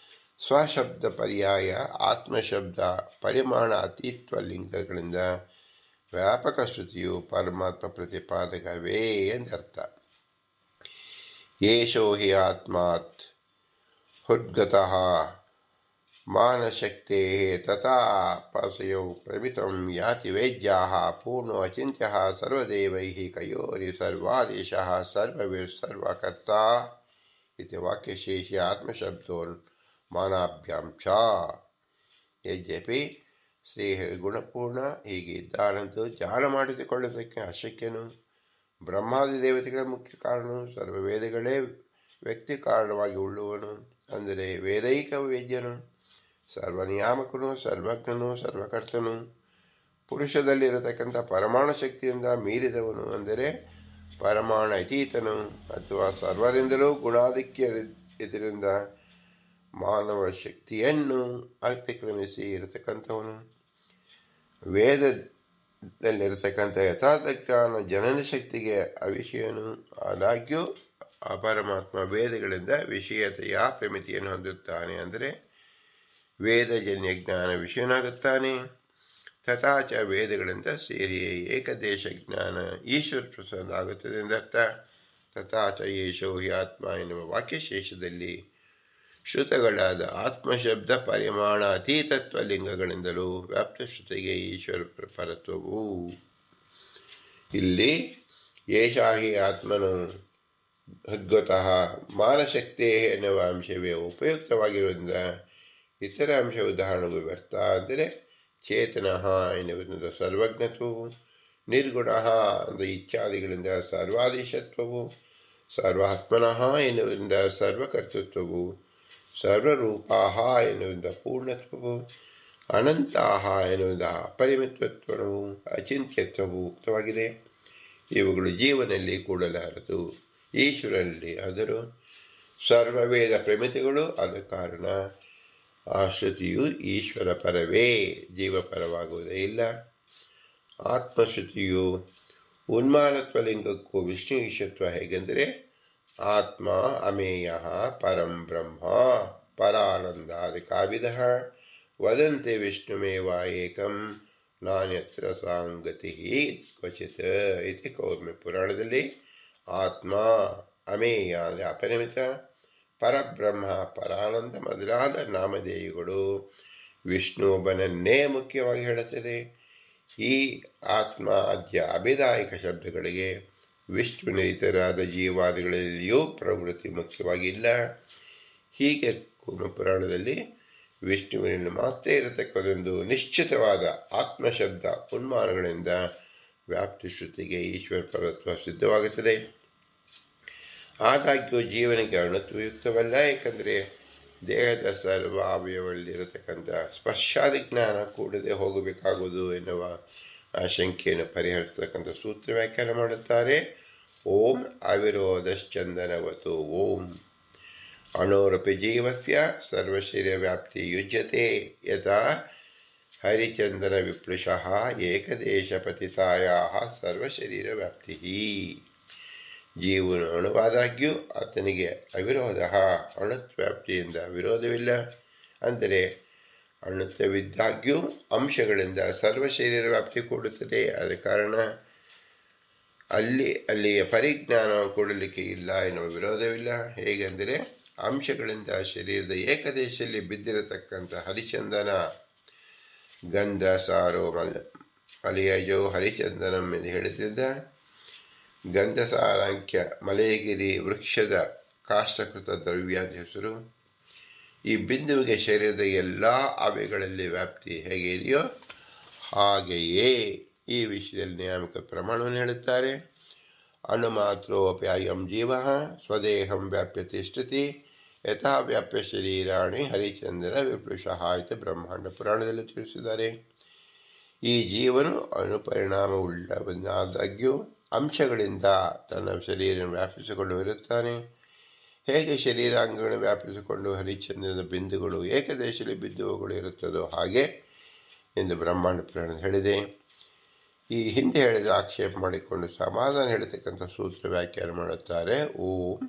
ಸ್ವಶಬ್ದ ಪರ್ಯಾಯ ಆತ್ಮಶಬ್ದ ಪರಿಮಾಣ ಅತೀತ್ವ ಲಿಂಗಗಳಿಂದ ವ್ಯಾಪಕ ಶ್ರುತಿಯು ಪರಮಾತ್ಮ ಪ್ರತಿಪಾದಕವೇ ಎಂದರ್ಥ. ಯೇಷೋ ಹಿ ಆತ್ಮಾತ್ ಹುದ್ಗತಃ ಮಾನಶಕ್ತೇಃ ತಥಾ ಪಸಯೌ ಪ್ರಮಿತಂ ಯಾತಿ ವೇದ್ಯಾಃ ಪೂರ್ಣೋ ಅಚಿಂತ್ಯಃ ಸರ್ವದೇವೈಃ ಕಯೋರಿ ಸರ್ವಾದೇಶಃ ಸರ್ವಕರ್ತಾ ಇತಿ ವಾಕ್ಯಶೇಷಿ ಆತ್ಮಶಬ್ದೋನ್ ಮಾನಾಭ್ಯಾಂ ಚ. ಯದ್ಯಪಿ ಶ್ರೀಹರಿ ಗುಣಪೂರ್ಣ ಹೀಗೆ ಇದ್ದಾನಂತೂ ಧ್ಯಾನ ಮಾಡಿಸಿಕೊಳ್ಳುವುದಕ್ಕೆ ಅಶಕ್ಯನು. ಬ್ರಹ್ಮಾದಿ ದೇವತೆಗಳ ಮುಖ್ಯ ಕಾರಣನು, ಸರ್ವ ವೇದಗಳೇ ವ್ಯಕ್ತಿ ಕಾರಣವಾಗಿ ಉಳ್ಳುವನು, ಅಂದರೆ ವೇದೈಕ ವೇದ್ಯನು, ಸರ್ವನಿಯಾಮಕನು, ಸರ್ವಜ್ಞನು, ಸರ್ವಕರ್ತನು, ಪುರುಷದಲ್ಲಿರತಕ್ಕಂಥ ಪರಮಾಣು ಶಕ್ತಿಯಿಂದ ಮೀರಿದವನು, ಅಂದರೆ ಪರಮಾಣು ಅತೀತನು, ಅಥವಾ ಸರ್ವರಿಂದಲೂ ಗುಣಾಧಿಕ್ಯ ಇದರಿಂದ ಮಾನವ ಶಕ್ತಿಯನ್ನು ಅತಿಕ್ರಮಿಸಿ ಇರತಕ್ಕಂಥವನು, ವೇದದಲ್ಲಿರತಕ್ಕಂಥ ಯಥಾರ್ಥ ಜ್ಞಾನ ಜನನ ಶಕ್ತಿಗೆ ಅವಿಷಯನು. ಆದಾಗ್ಯೂ ಆ ಪರಮಾತ್ಮ ವೇದಗಳಿಂದ ವಿಷಯತೆಯ ಪ್ರಮಿತಿಯನ್ನು ಹೊಂದುತ್ತಾನೆ, ಅಂದರೆ ವೇದಜನ್ಯ ಜ್ಞಾನ ವಿಷಯನಾಗುತ್ತಾನೆ. ತಥಾಚ ವೇದಗಳಿಂದ ಸೇರಿ ಏಕದೇಶ ಜ್ಞಾನ ಈಶ್ವರ ಪ್ರಸಾದ ಆಗುತ್ತದೆ ಎಂದರ್ಥ. ತಥಾಚ ಯೇಷೋ ಹಿ ಆತ್ಮ ಎನ್ನುವ ವಾಕ್ಯಶೇಷದಲ್ಲಿ ಶ್ರುತಗಳಾದ ಆತ್ಮಶಬ್ದ ಪರಿಮಾಣ ಅತೀತತ್ವ ಲಿಂಗಗಳಿಂದಲೂ ವ್ಯಾಪ್ತಶ್ರುತಿಗೆ ಈಶ್ವರ ಪರತ್ವವು. ಇಲ್ಲಿ ಯೇಷಾಹಿ ಆತ್ಮನು ಹದ್ಗತಃ ಮಾನಶಕ್ತೇ ಎನ್ನುವ ಅಂಶವೇ ಉಪಯುಕ್ತವಾಗಿರುವುದರಿಂದ ಇತರ ಅಂಶ ಉದಾಹರಣೆಗೂ ವ್ಯರ್ಥ. ಅಂದರೆ ಚೇತನಃ ಎನ್ನುವುದರಿಂದ ಸರ್ವಜ್ಞತ್ವವು, ನಿರ್ಗುಣಃ ಅಂದರೆ ಇಚ್ಛಾದಿಗಳಿಂದ ಸರ್ವಾದೇಶತ್ವವು, ಸರ್ವಾತ್ಮನಃ ಎನ್ನುವುದರಿಂದ ಸರ್ವಕರ್ತೃತ್ವವು, ಸರ್ವರೂಪಾಹ ಎನ್ನುವುದರಿಂದ ಪೂರ್ಣತ್ವವು, ಅನಂತಾಹ ಎನ್ನುವುದ ಅಪರಿಮಿತತ್ವವು, ಅಚಿಂತ್ಯತ್ವವು ಉಕ್ತವಾಗಿದೆ. ಇವುಗಳು ಜೀವನಲ್ಲಿ ಕೂಡಲಾರದು, ಈಶ್ವರನಲ್ಲಿ ಆದರೂ ಸರ್ವವೇದ ಪ್ರಮಿತಿಗಳು. ಆದ ಕಾರಣ ಆ ಶ್ರುತಿಯು ಈಶ್ವರ ಪರವೇ, ಜೀವಪರವಾಗುವುದೇ ಇಲ್ಲ. ಆತ್ಮಶ್ರುತಿಯು ಉನ್ಮಾನತ್ವ ಲಿಂಗಕ್ಕೂ ವಿಷ್ಣು ಈಶ್ವರತ್ವ ಹೇಗೆಂದರೆ ಆತ್ಮ ಅಮೇಯ ಪರಂ ಬ್ರಹ್ಮ ಪರಾನಂದಾದಿಕಾವಿಧಃ ವದಂತೆ ವಿಷ್ಣುಮೇವ ಏಕಂ ನಾನ್ಯತ್ರ ಸಾಂಗತಿ ಕ್ವಚಿತ್ ಇತಿ ಕೌರ್ಮ್ಯ ಪುರಾಣದಲ್ಲಿ ಆತ್ಮ ಅಮೇಯ ಅಂದರೆ ಅಪರಿಮಿತ, ಪರಬ್ರಹ್ಮ ಪರಾನಂದ ಮೊದಲಾದ ನಾಮಧೇಯಗಳು ವಿಷ್ಣುವೊಬ್ಬನನ್ನೇ ಮುಖ್ಯವಾಗಿ ಹೇಳುತ್ತದೆ. ಈ ಆತ್ಮ ಆದ್ಯ ಅಭಿದಾಯಕ ಶಬ್ದಗಳಿಗೆ ವಿಷ್ಣುವಿನ ಇತರಾದ ಜೀವಾದಿಗಳಲ್ಲಿಯೂ ಪ್ರವೃತ್ತಿ ಮುಖ್ಯವಾಗಿಲ್ಲ. ಹೀಗೆ ಕೂರ್ಮ ಪುರಾಣದಲ್ಲಿ ವಿಷ್ಣುವಿನಲ್ಲಿ ಮಾತ್ರ ಇರತಕ್ಕದೊಂದು ನಿಶ್ಚಿತವಾದ ಆತ್ಮಶಬ್ದ ಉನ್ಮಾನಗಳಿಂದ ವ್ಯಾಪ್ತಿ ಶ್ರುತಿಗೆ ಈಶ್ವರ ಪರತ್ವ ಸಿದ್ಧವಾಗುತ್ತದೆ. ಆದಾಗ್ಯೂ ಜೀವನಿಗೆ ಅಣುತ್ವಯುಕ್ತವಲ್ಲ, ಏಕೆಂದರೆ ದೇಹದ ಸರ್ವ ಅವಯವಲ್ಲಿರತಕ್ಕಂಥ ಸ್ಪರ್ಶಾದಿ ಜ್ಞಾನ ಕೂಡದೆ ಹೋಗಬೇಕಾಗುವುದು ಎನ್ನುವ ಆಶಂಕೆಯನ್ನು ಪರಿಹರಿಸತಕ್ಕಂಥ ಸೂತ್ರ ವ್ಯಾಖ್ಯಾನ ಮಾಡುತ್ತಾರೆ. ಓಂ ಅವಿರೋಧಶ್ಚಂದನವತು ಓಂ ಅಣೋರಪಿ ಜೀವಸ್ಯ ಸರ್ವಶರೀರ ವ್ಯಾಪ್ತಿ ಯುಜ್ಯತೆ ಯಥಾ ಹರಿಚಂದನ ವಿಪ್ಲುಷಃ ಏಕದೇಶ ಪತಿತಾಯಾಃ ಸರ್ವಶರೀರ ವ್ಯಾಪ್ತಿ. ಜೀವನು ಅಣುವಾದಾಗ್ಯೂ ಆತನಿಗೆ ಅವಿರೋಧ, ಅಣುತ್ವ್ಯಾಪ್ತಿಯಿಂದ ವಿರೋಧವಿಲ್ಲ. ಅಂದರೆ ಅಣುತ್ವವಿದ್ದಾಗ್ಯೂ ಅಂಶಗಳಿಂದ ಸರ್ವಶರೀರ ವ್ಯಾಪ್ತಿ ಕೂಡುತ್ತದೆ. ಆದ ಕಾರಣ ಅಲ್ಲಿಯ ಪರಿಜ್ಞಾನ ಕೂಡಲಿಕ್ಕೆ ಇಲ್ಲ ಎನ್ನುವ ವಿರೋಧವಿಲ್ಲ. ಹೇಗೆಂದರೆ ಅಂಶಗಳಿಂದ ಶರೀರದ ಏಕದೇಶದಲ್ಲಿ ಬಿದ್ದಿರತಕ್ಕಂಥ ಹರಿಚಂದನ, ಗಂಧ ಸಾರೋ ಮಲಯಜೋ ಹರಿಚಂದನಂ ಎಂದು ಹೇಳಿದ್ರಿಂದ ಗಂಧಸಾರಾಂಕ್ಯ ಮಲಯಗಿರಿ ವೃಕ್ಷದ ಕಾಷ್ಟಕೃತ ದ್ರವ್ಯ ಅಂತ ಹೆಸರು. ಈ ಬಿಂದುವಿಗೆ ಶರೀರದ ಎಲ್ಲ ಅವಯಗಳಲ್ಲಿ ವ್ಯಾಪ್ತಿ ಹೇಗೆ ಇದೆಯೋ ಹಾಗೆಯೇ ಈ ವಿಷಯದಲ್ಲಿ ನಿಯಾಮಕ ಪ್ರಮಾಣವನ್ನು ಹೇಳುತ್ತಾರೆ. ಅಣುಮಾತ್ರೋಪಿ ಅಯಂ ಜೀವ ಸ್ವದೇಹಂ ವ್ಯಾಪ್ಯ ತಿಷ್ಠತಿ ಯಥಾ ವ್ಯಾಪ್ಯ ಶರೀರಾಣಿ ಹರಿಚಂದ್ರನ ವಿಪ್ಲುಷಃ ಅಂತ ಬ್ರಹ್ಮಾಂಡ ಪುರಾಣದಲ್ಲಿ ತಿಳಿಸಿದ್ದಾರೆ. ಈ ಜೀವನು ಅಣುಪರಿಣಾಮವುಳ್ಳವನಾದಾಗ್ಯೂ ಅಂಶಗಳಿಂದ ತನ್ನ ಶರೀರ ವ್ಯಾಪಿಸಿಕೊಂಡು ಇರುತ್ತಾನೆ. ಹೇಗೆ ಶರೀರಾಂಗಗಳನ್ನು ವ್ಯಾಪಿಸಿಕೊಂಡು ಹರಿಚಂದ್ರನ ಬಿಂದುಗಳು ಏಕದೇಶದಲ್ಲಿ ಬಿಂದುವುಗಳು ಇರುತ್ತದೋ ಹಾಗೆ ಎಂದು ಬ್ರಹ್ಮಾಂಡ ಪುರಾಣ ಹೇಳಿದೆ. ಈ ಹಿಂದೆ ಹೇಳಿದ ಆಕ್ಷೇಪ ಮಾಡಿಕೊಂಡು ಸಮಾಧಾನ ಹೇಳತಕ್ಕಂಥ ಸೂತ್ರ ವ್ಯಾಖ್ಯಾನ ಮಾಡುತ್ತಾರೆ. ಓಂ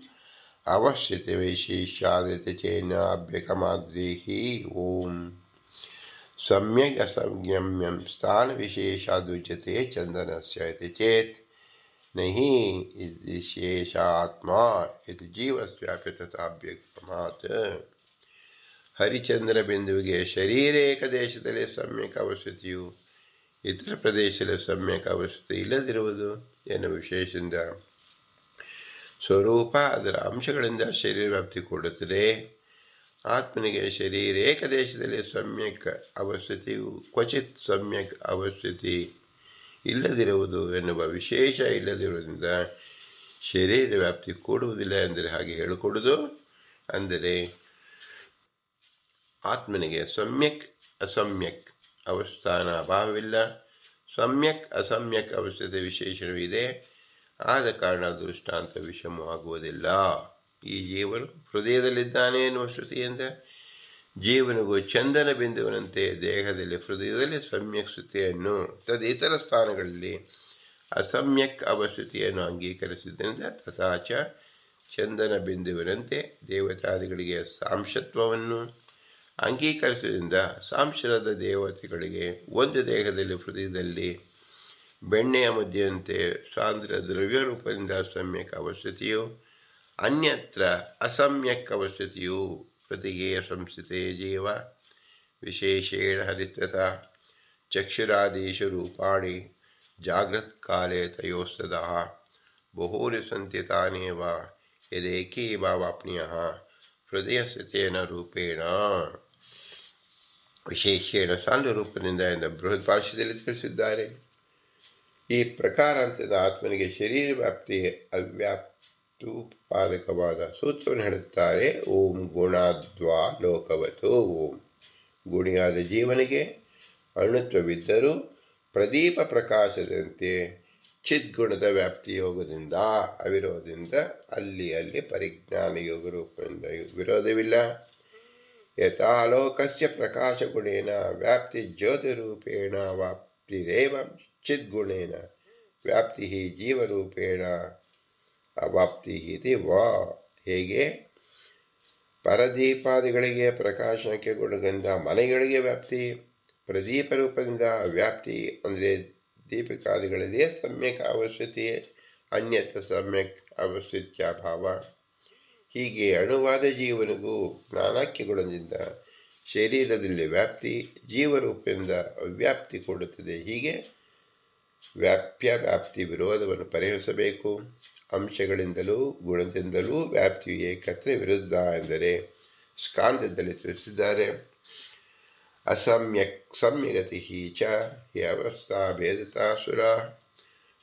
ಅವಶ್ಯತೆ ವೈಶೇಷ್ಯಾದಿತ ಚೇನಾಭ್ಯಕಮಾದ್ರೀಹಿ ಓಂ ಸಮ್ಯಕ್ ಅಸಂಯಮ್ಯಂ ಸ್ಥಾನ ವಿಶೇಷಾದುಚ್ಯತೆ ಚಂದನಸ್ಯ ಇತಿ ಚೇತ್ ನಹಿ ವಿಶೇಷ ಆತ್ಮ ಇದು ಜೀವಸ್ವ್ಯಾಪ್ಯ ತಥಾಭ್ಯಕಮಾತ್. ಹರಿಚಂದ್ರ ಬಿಂದುವಿಗೆ ಶರೀರ ಏಕದೇಶದಲ್ಲಿ ಸಮ್ಯಕ್ ಅವಸ್ಥಿತಿಯು ಇತರ ಪ್ರದೇಶದಲ್ಲಿ ಸಮ್ಯಕ್ ಅವಸ್ಥಿತಿ ಇಲ್ಲದಿರುವುದು ಎನ್ನುವ ವಿಶೇಷದಿಂದ ಸ್ವರೂಪ ಅದರ ಅಂಶಗಳಿಂದ ಶರೀರ ವ್ಯಾಪ್ತಿ ಕೊಡುತ್ತದೆ. ಆತ್ಮನಿಗೆ ಶರೀರ ಏಕದೇಶದಲ್ಲಿ ಸಮ್ಯಕ್ ಅವಸ್ಥಿತಿಯು ಕ್ವಚಿತ್ ಸಮ್ಯಕ್ ಅವಸ್ಥಿತಿ ಇಲ್ಲದಿರುವುದು ಎನ್ನುವ ವಿಶೇಷ ಇಲ್ಲದಿರುವುದರಿಂದ ಶರೀರ ವ್ಯಾಪ್ತಿ ಕೂಡುವುದಿಲ್ಲ ಎಂದರೆ ಹಾಗೆ ಹೇಳಿಕೊಡುವುದು. ಅಂದರೆ ಆತ್ಮನಿಗೆ ಸಮ್ಯಕ್ ಅಸಮ್ಯಕ್ ಅವಸ್ಥಾನ ಅಭಾವವಿಲ್ಲ, ಸಮ್ಯಕ್ ಅಸಮ್ಯಕ್ ಅವಸ್ಥಿತ ವಿಶೇಷಣವಿದೆ. ಆದ ಕಾರಣ ದೃಷ್ಟಾಂತ ವಿಷಮವಾಗುವುದಿಲ್ಲ. ಈ ಜೀವನು ಹೃದಯದಲ್ಲಿದ್ದಾನೆ ಎನ್ನುವ ಶ್ರುತಿಯಿಂದ ಜೀವನಿಗೂ ಚಂದನ ಬಿಂದುವಿನಂತೆ ದೇಹದಲ್ಲಿ ಹೃದಯದಲ್ಲಿ ಸಮ್ಯಕ್ ಸ್ಥಿತಿಯನ್ನು ತದಿತರ ಸ್ಥಾನಗಳಲ್ಲಿ ಅಸಮ್ಯಕ್ ಅವಸ್ಥಿತಿಯನ್ನು ಅಂಗೀಕರಿಸಿದ್ದರಿಂದ ತಥಾಚ ಚಂದನ ಬಿಂದುವಿನಂತೆ ದೇವತಾದಿಗಳಿಗೆ ಸಾಂಶತ್ವವನ್ನು ಅಂಗೀಕರಿಸುವುದರಿಂದ ಸಾಂಶರದ ದೇವತೆಗಳಿಗೆ ಒಂದು ದೇಹದಲ್ಲಿ ಹೃದಯದಲ್ಲಿ ಬೆಣ್ಣೆಯ ಮುದ್ದೆಯಂತೆ ಸಾಂದ್ರ ದ್ರವ್ಯ ರೂಪದಿಂದ ಸಮ್ಯಕ್ ಅವಸ್ಥಿತಿಯು, ಅನ್ಯತ್ರ ಅಸಮ್ಯಕ್ ಅವಸ್ಥಿತಿಯು ಪ್ರತಿಗೇಯ ಸಂಸ್ಥಿತೆ ಜೀವ ವಿಶೇಷೇಣ ಹರಿತ್ರತ ಚಕ್ಷುರಾದೀಶು ರೂಪಾಣಿ ಜಾಗೃತ್ ಕಾಲೇ ತಯೋಸ್ತದಃ ಬಹೂನಿ ಸಂತಿ ತಾನೇವ ಯದೇಕೀವಾಪ್ನಿಯಃ ಹೃದಯ ಸ್ಥಿತೇನ ರೂಪೇಣ ವಿಶೇಷೇಣ ಸಾಂದ್ರ ರೂಪದಿಂದ ಎಂದು ಬೃಹತ್ ಭಾಷ್ಯದಲ್ಲಿ ತಿಳಿಸಿದ್ದಾರೆ. ಈ ಪ್ರಕಾರಾಂತದ ಆತ್ಮನಿಗೆ ಶರೀರ ವ್ಯಾಪ್ತಿ ಅವ್ಯಾಪ್ತುಪಾದಕವಾದ ಸೂತ್ರವನ್ನು ಹೇಳುತ್ತಾರೆ. ಓಂ ಗುಣಾದ್ವಾ ಲೋಕವತು. ಓಂ ಗುಣಿಯಾದ ಜೀವನಿಗೆ ಅಣುತ್ವವಿದ್ದರೂ ಪ್ರದೀಪ ಪ್ರಕಾಶದಂತೆ ಚಿದ್ಗುಣದ ವ್ಯಾಪ್ತಿ ಯೋಗದಿಂದ ಅವಿರೋಧದಿಂದ ಅಲ್ಲಿ ಪರಿಜ್ಞಾನ ಯೋಗ ರೂಪದಿಂದ ವಿರೋಧವಿಲ್ಲ. ಯಥಾಲೋಕಸ್ಯ ಪ್ರಕಾಶಗುಣೇನ ವ್ಯಾಪ್ತಿ ಜ್ಯೋತಿರೂಪೇಣ ವಾಪ್ತಿರೇವ ಚಿದ್ಗುಣೇನ ವ್ಯಾಪ್ತಿ ಜೀವರೂಪೇಣ ಅವಾಪ್ತಿ ಇತಿ ವಾ. ಹೇಗೆ ಪರದೀಪಾದಿಗಳಿಗೆ ಪ್ರಕಾಶನಕ್ಕೆ ಗುಣಗಂಧ ಮನೆಗಳಿಗೆ ವ್ಯಾಪ್ತಿ, ಪ್ರದೀಪ ರೂಪದಿಂದ ವ್ಯಾಪ್ತಿ ಅಂದರೆ ದೀಪಿಕಾದಿಗಳಲ್ಲಿ ಸಮ್ಯಕ್ ಅವಸ್ಥಿತಿ, ಅನ್ಯಥ ಸಮ್ಯಕ್ ಅವಸ್ಥಿತ್ಯಾಭಾವ. ಹೀಗೆ ಅಣುವಾದ ಜೀವನಿಗೂ ಜ್ಞಾನಾಖ್ಯ ಗುಣದಿಂದ ಶರೀರದಲ್ಲಿ ವ್ಯಾಪ್ತಿ, ಜೀವರೂಪದಿಂದ ಅವ್ಯಾಪ್ತಿ ಕೊಡುತ್ತದೆ. ಹೀಗೆ ವ್ಯಾಪ್ತಿ ವಿರೋಧವನ್ನು ಪರಿಹರಿಸಬೇಕು. ಅಂಶಗಳಿಂದಲೂ ಗುಣದಿಂದಲೂ ವ್ಯಾಪ್ತಿಯು ಏಕತ್ರ ವಿರುದ್ಧ ಎಂದರೆ ಸ್ಕಾಂದದಲ್ಲಿ ತಿಳಿಸಿದ್ದಾರೆ. ಅಸಮ್ಯಕ್ ಸಮ್ಯಗತಿ ಚ ಹಿ ಅವಸ್ಥಾ ಭೇದತಾಸುರ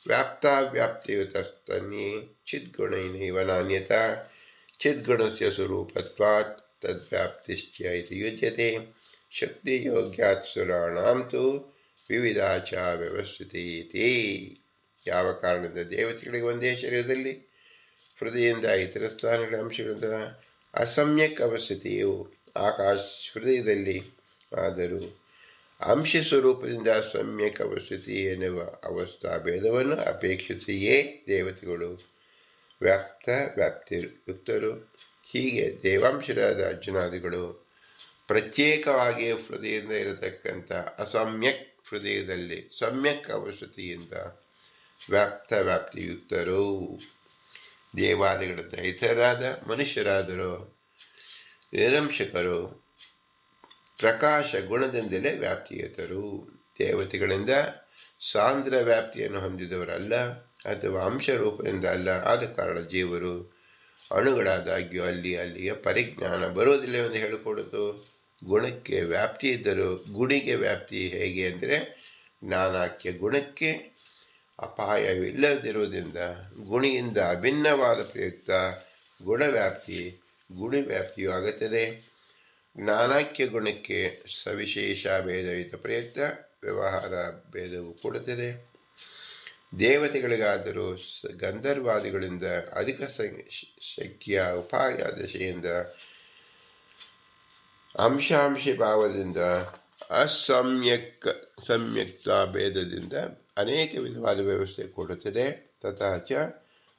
ವ್ಯಾಪ್ತಾವ್ಯಾಪ್ತಿಯುತಸ್ತನ್ಯೇ ಚಿದ್ಗುಣೈನೈವ ನಾನ್ಯತಾ ಚಿದ್ಗುಣಸ್ಯ ಸ್ವರೂಪತ್ವಾತ್ ತದ್ವ್ಯಾಪ್ತಿಶ್ಚ ಇತಿ ಯುಜ್ಯತೆ. ಶಕ್ತಿಯೋಗ್ಯಾತ್ ಸುರಾಣಾಂ ತು ವಿವಿಧಾಚ ವ್ಯವಸ್ಥಿತೀತಿ. ಯಾವ ಕಾರಣದಿಂದ ದೇವತೆಗಳಿಗೆ ಒಂದೇ ಶರೀರದಲ್ಲಿ ಹೃದಯದಿಂದ ಇತರ ಸ್ಥಾನಗಳ ಅಂಶಗಳಿಂದ ಅಸಮ್ಯಕ್ ಅವಸ್ಥಿತಿಯು ಆಕಾಶ ಹೃದಯದಲ್ಲಿ ಆದರೂ ಅಂಶ ಸ್ವರೂಪದಿಂದ ಸಮ್ಯಕ್ ಅವಸ್ಥಿತಿ ಎನ್ನುವ ಅವಸ್ಥಾ ಭೇದವನ್ನು ಅಪೇಕ್ಷಿಸಿಯೇ ದೇವತೆಗಳು ವ್ಯಾಪ್ತಿಯುಕ್ತರು. ಹೀಗೆ ದೇವಾಂಶರಾದ ಅರ್ಜುನಾದಿಗಳು ಪ್ರತ್ಯೇಕವಾಗಿ ಹೃದಯದಿಂದ ಇರತಕ್ಕಂಥ ಅಸಮ್ಯಕ್ ಹೃದಯದಲ್ಲಿ ಸಮ್ಯಕ್ ಅವಸ್ಥಿತಿಯಿಂದ ವ್ಯಾಪ್ತಿಯುಕ್ತರು. ದೇವಾದಿಗಳಿಂದ ಇತರರಾದ ಮನುಷ್ಯರಾದರೂ ನಿರಂಶಕರು ಪ್ರಕಾಶ ಗುಣದಿಂದಲೇ ವ್ಯಾಪ್ತಿಯುತರು. ದೇವತೆಗಳಿಂದ ಸಾಂದ್ರ ವ್ಯಾಪ್ತಿಯನ್ನು ಹೊಂದಿದವರಲ್ಲ ಅಥವಾ ಅಂಶ ರೂಪದಿಂದ ಅಲ್ಲ. ಆದ ಕಾರಣ ಜೀವರು ಅಣುಗಳಾದಾಗ್ಯೂ ಅಲ್ಲಿಯ ಪರಿಜ್ಞಾನ ಬರುವುದಿಲ್ಲ ಎಂದು ಹೇಳಿಕೊಡೋದು. ಗುಣಕ್ಕೆ ವ್ಯಾಪ್ತಿ ಇದ್ದರೂ ಗುಣಿಗೆ ವ್ಯಾಪ್ತಿ ಹೇಗೆ ಅಂದರೆ ಜ್ಞಾನಾಖ್ಯ ಗುಣಕ್ಕೆ ಅಪಾಯವಿಲ್ಲದಿರುವುದರಿಂದ ಗುಣಿಯಿಂದ ಅಭಿನ್ನವಾದ ಪ್ರಯುಕ್ತ ಗುಣವ್ಯಾಪ್ತಿ ಗುಣಿವ್ಯಾಪ್ತಿಯೂ ಆಗುತ್ತದೆ. ಜ್ಞಾನಾಖ್ಯ ಗುಣಕ್ಕೆ ಸವಿಶೇಷ ಭೇದಯುತ ಪ್ರಯುಕ್ತ ವ್ಯವಹಾರ ಭೇದವು ಕೊಡುತ್ತದೆ. ದೇವತೆಗಳಿಗಾದರೂ ಗಂಧರ್ವಾದಿಗಳಿಂದ ಅಧಿಕ ಶಕ್ತಿಯ ಉಪಾಯ ದಶೆಯಿಂದ ಅಂಶಾಂಶಿ ಭಾವದಿಂದ ಸಮ್ಯಕ್ತ ಭೇದದಿಂದ ಅನೇಕ ವಿಧವಾದ ವ್ಯವಸ್ಥೆ ಕೊಡುತ್ತದೆ. ತಥಾಚ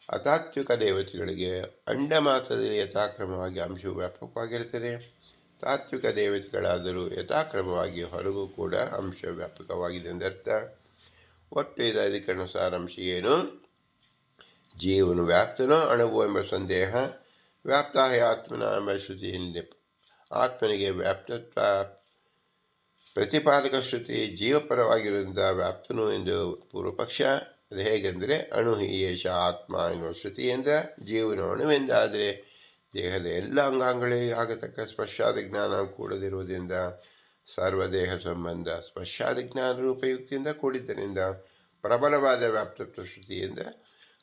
ಅತಾತ್ವಿಕ ದೇವತೆಗಳಿಗೆ ಅಂಡಮಾತ್ರದಲ್ಲಿ ಯಥಾಕ್ರಮವಾಗಿ ಅಂಶವು ವ್ಯಾಪಕವಾಗಿರುತ್ತದೆ. ತಾತ್ವಿಕ ದೇವತೆಗಳಾದರೂ ಯಥಾಕ್ರಮವಾಗಿ ಹೊರಗೂ ಕೂಡ ಅಂಶ ವ್ಯಾಪಕವಾಗಿದೆ ಎಂದರ್ಥ. ಒಟ್ಟು ಇದು ಅಧಿಕರಣ ಸಾರಾಂಶ ಏನು? ಜೀವನು ವ್ಯಾಪ್ತನೋ ಅಣುವು ಎಂಬ ಸಂದೇಹ, ವ್ಯಾಪ್ತಾಯ ಆತ್ಮನ ಎಂಬ ಶ್ರುತಿಯಲ್ಲಿ ಆತ್ಮನಿಗೆ ವ್ಯಾಪ್ತತ್ವ ಪ್ರತಿಪಾದಕ ಶ್ರುತಿ ಜೀವಪರವಾಗಿರುವುದರಿಂದ ವ್ಯಾಪ್ತನು ಎಂದು ಪೂರ್ವಪಕ್ಷ. ಅದು ಹೇಗೆಂದರೆ ಅಣು ಹಿ ಏಷ ಆತ್ಮ ಎನ್ನುವ ಶ್ರುತಿಯಿಂದ ಜೀವನ ಅಣುವೆಂದಾದರೆ ದೇಹದ ಎಲ್ಲ ಅಂಗಾಂಗಳಿಗೆ ಆಗತಕ್ಕ ಸ್ಪರ್ಶಾದ ಜ್ಞಾನ ಕೂಡದಿರುವುದರಿಂದ ಸರ್ವದೇಹ ಸಂಬಂಧ ಸ್ಪರ್ಶಾದ ಜ್ಞಾನ ರೂಪಯುಕ್ತಿಯಿಂದ ಕೂಡಿದ್ದರಿಂದ ಪ್ರಬಲವಾದ ವ್ಯಾಪ್ತತ್ವ ಶ್ರುತಿಯಿಂದ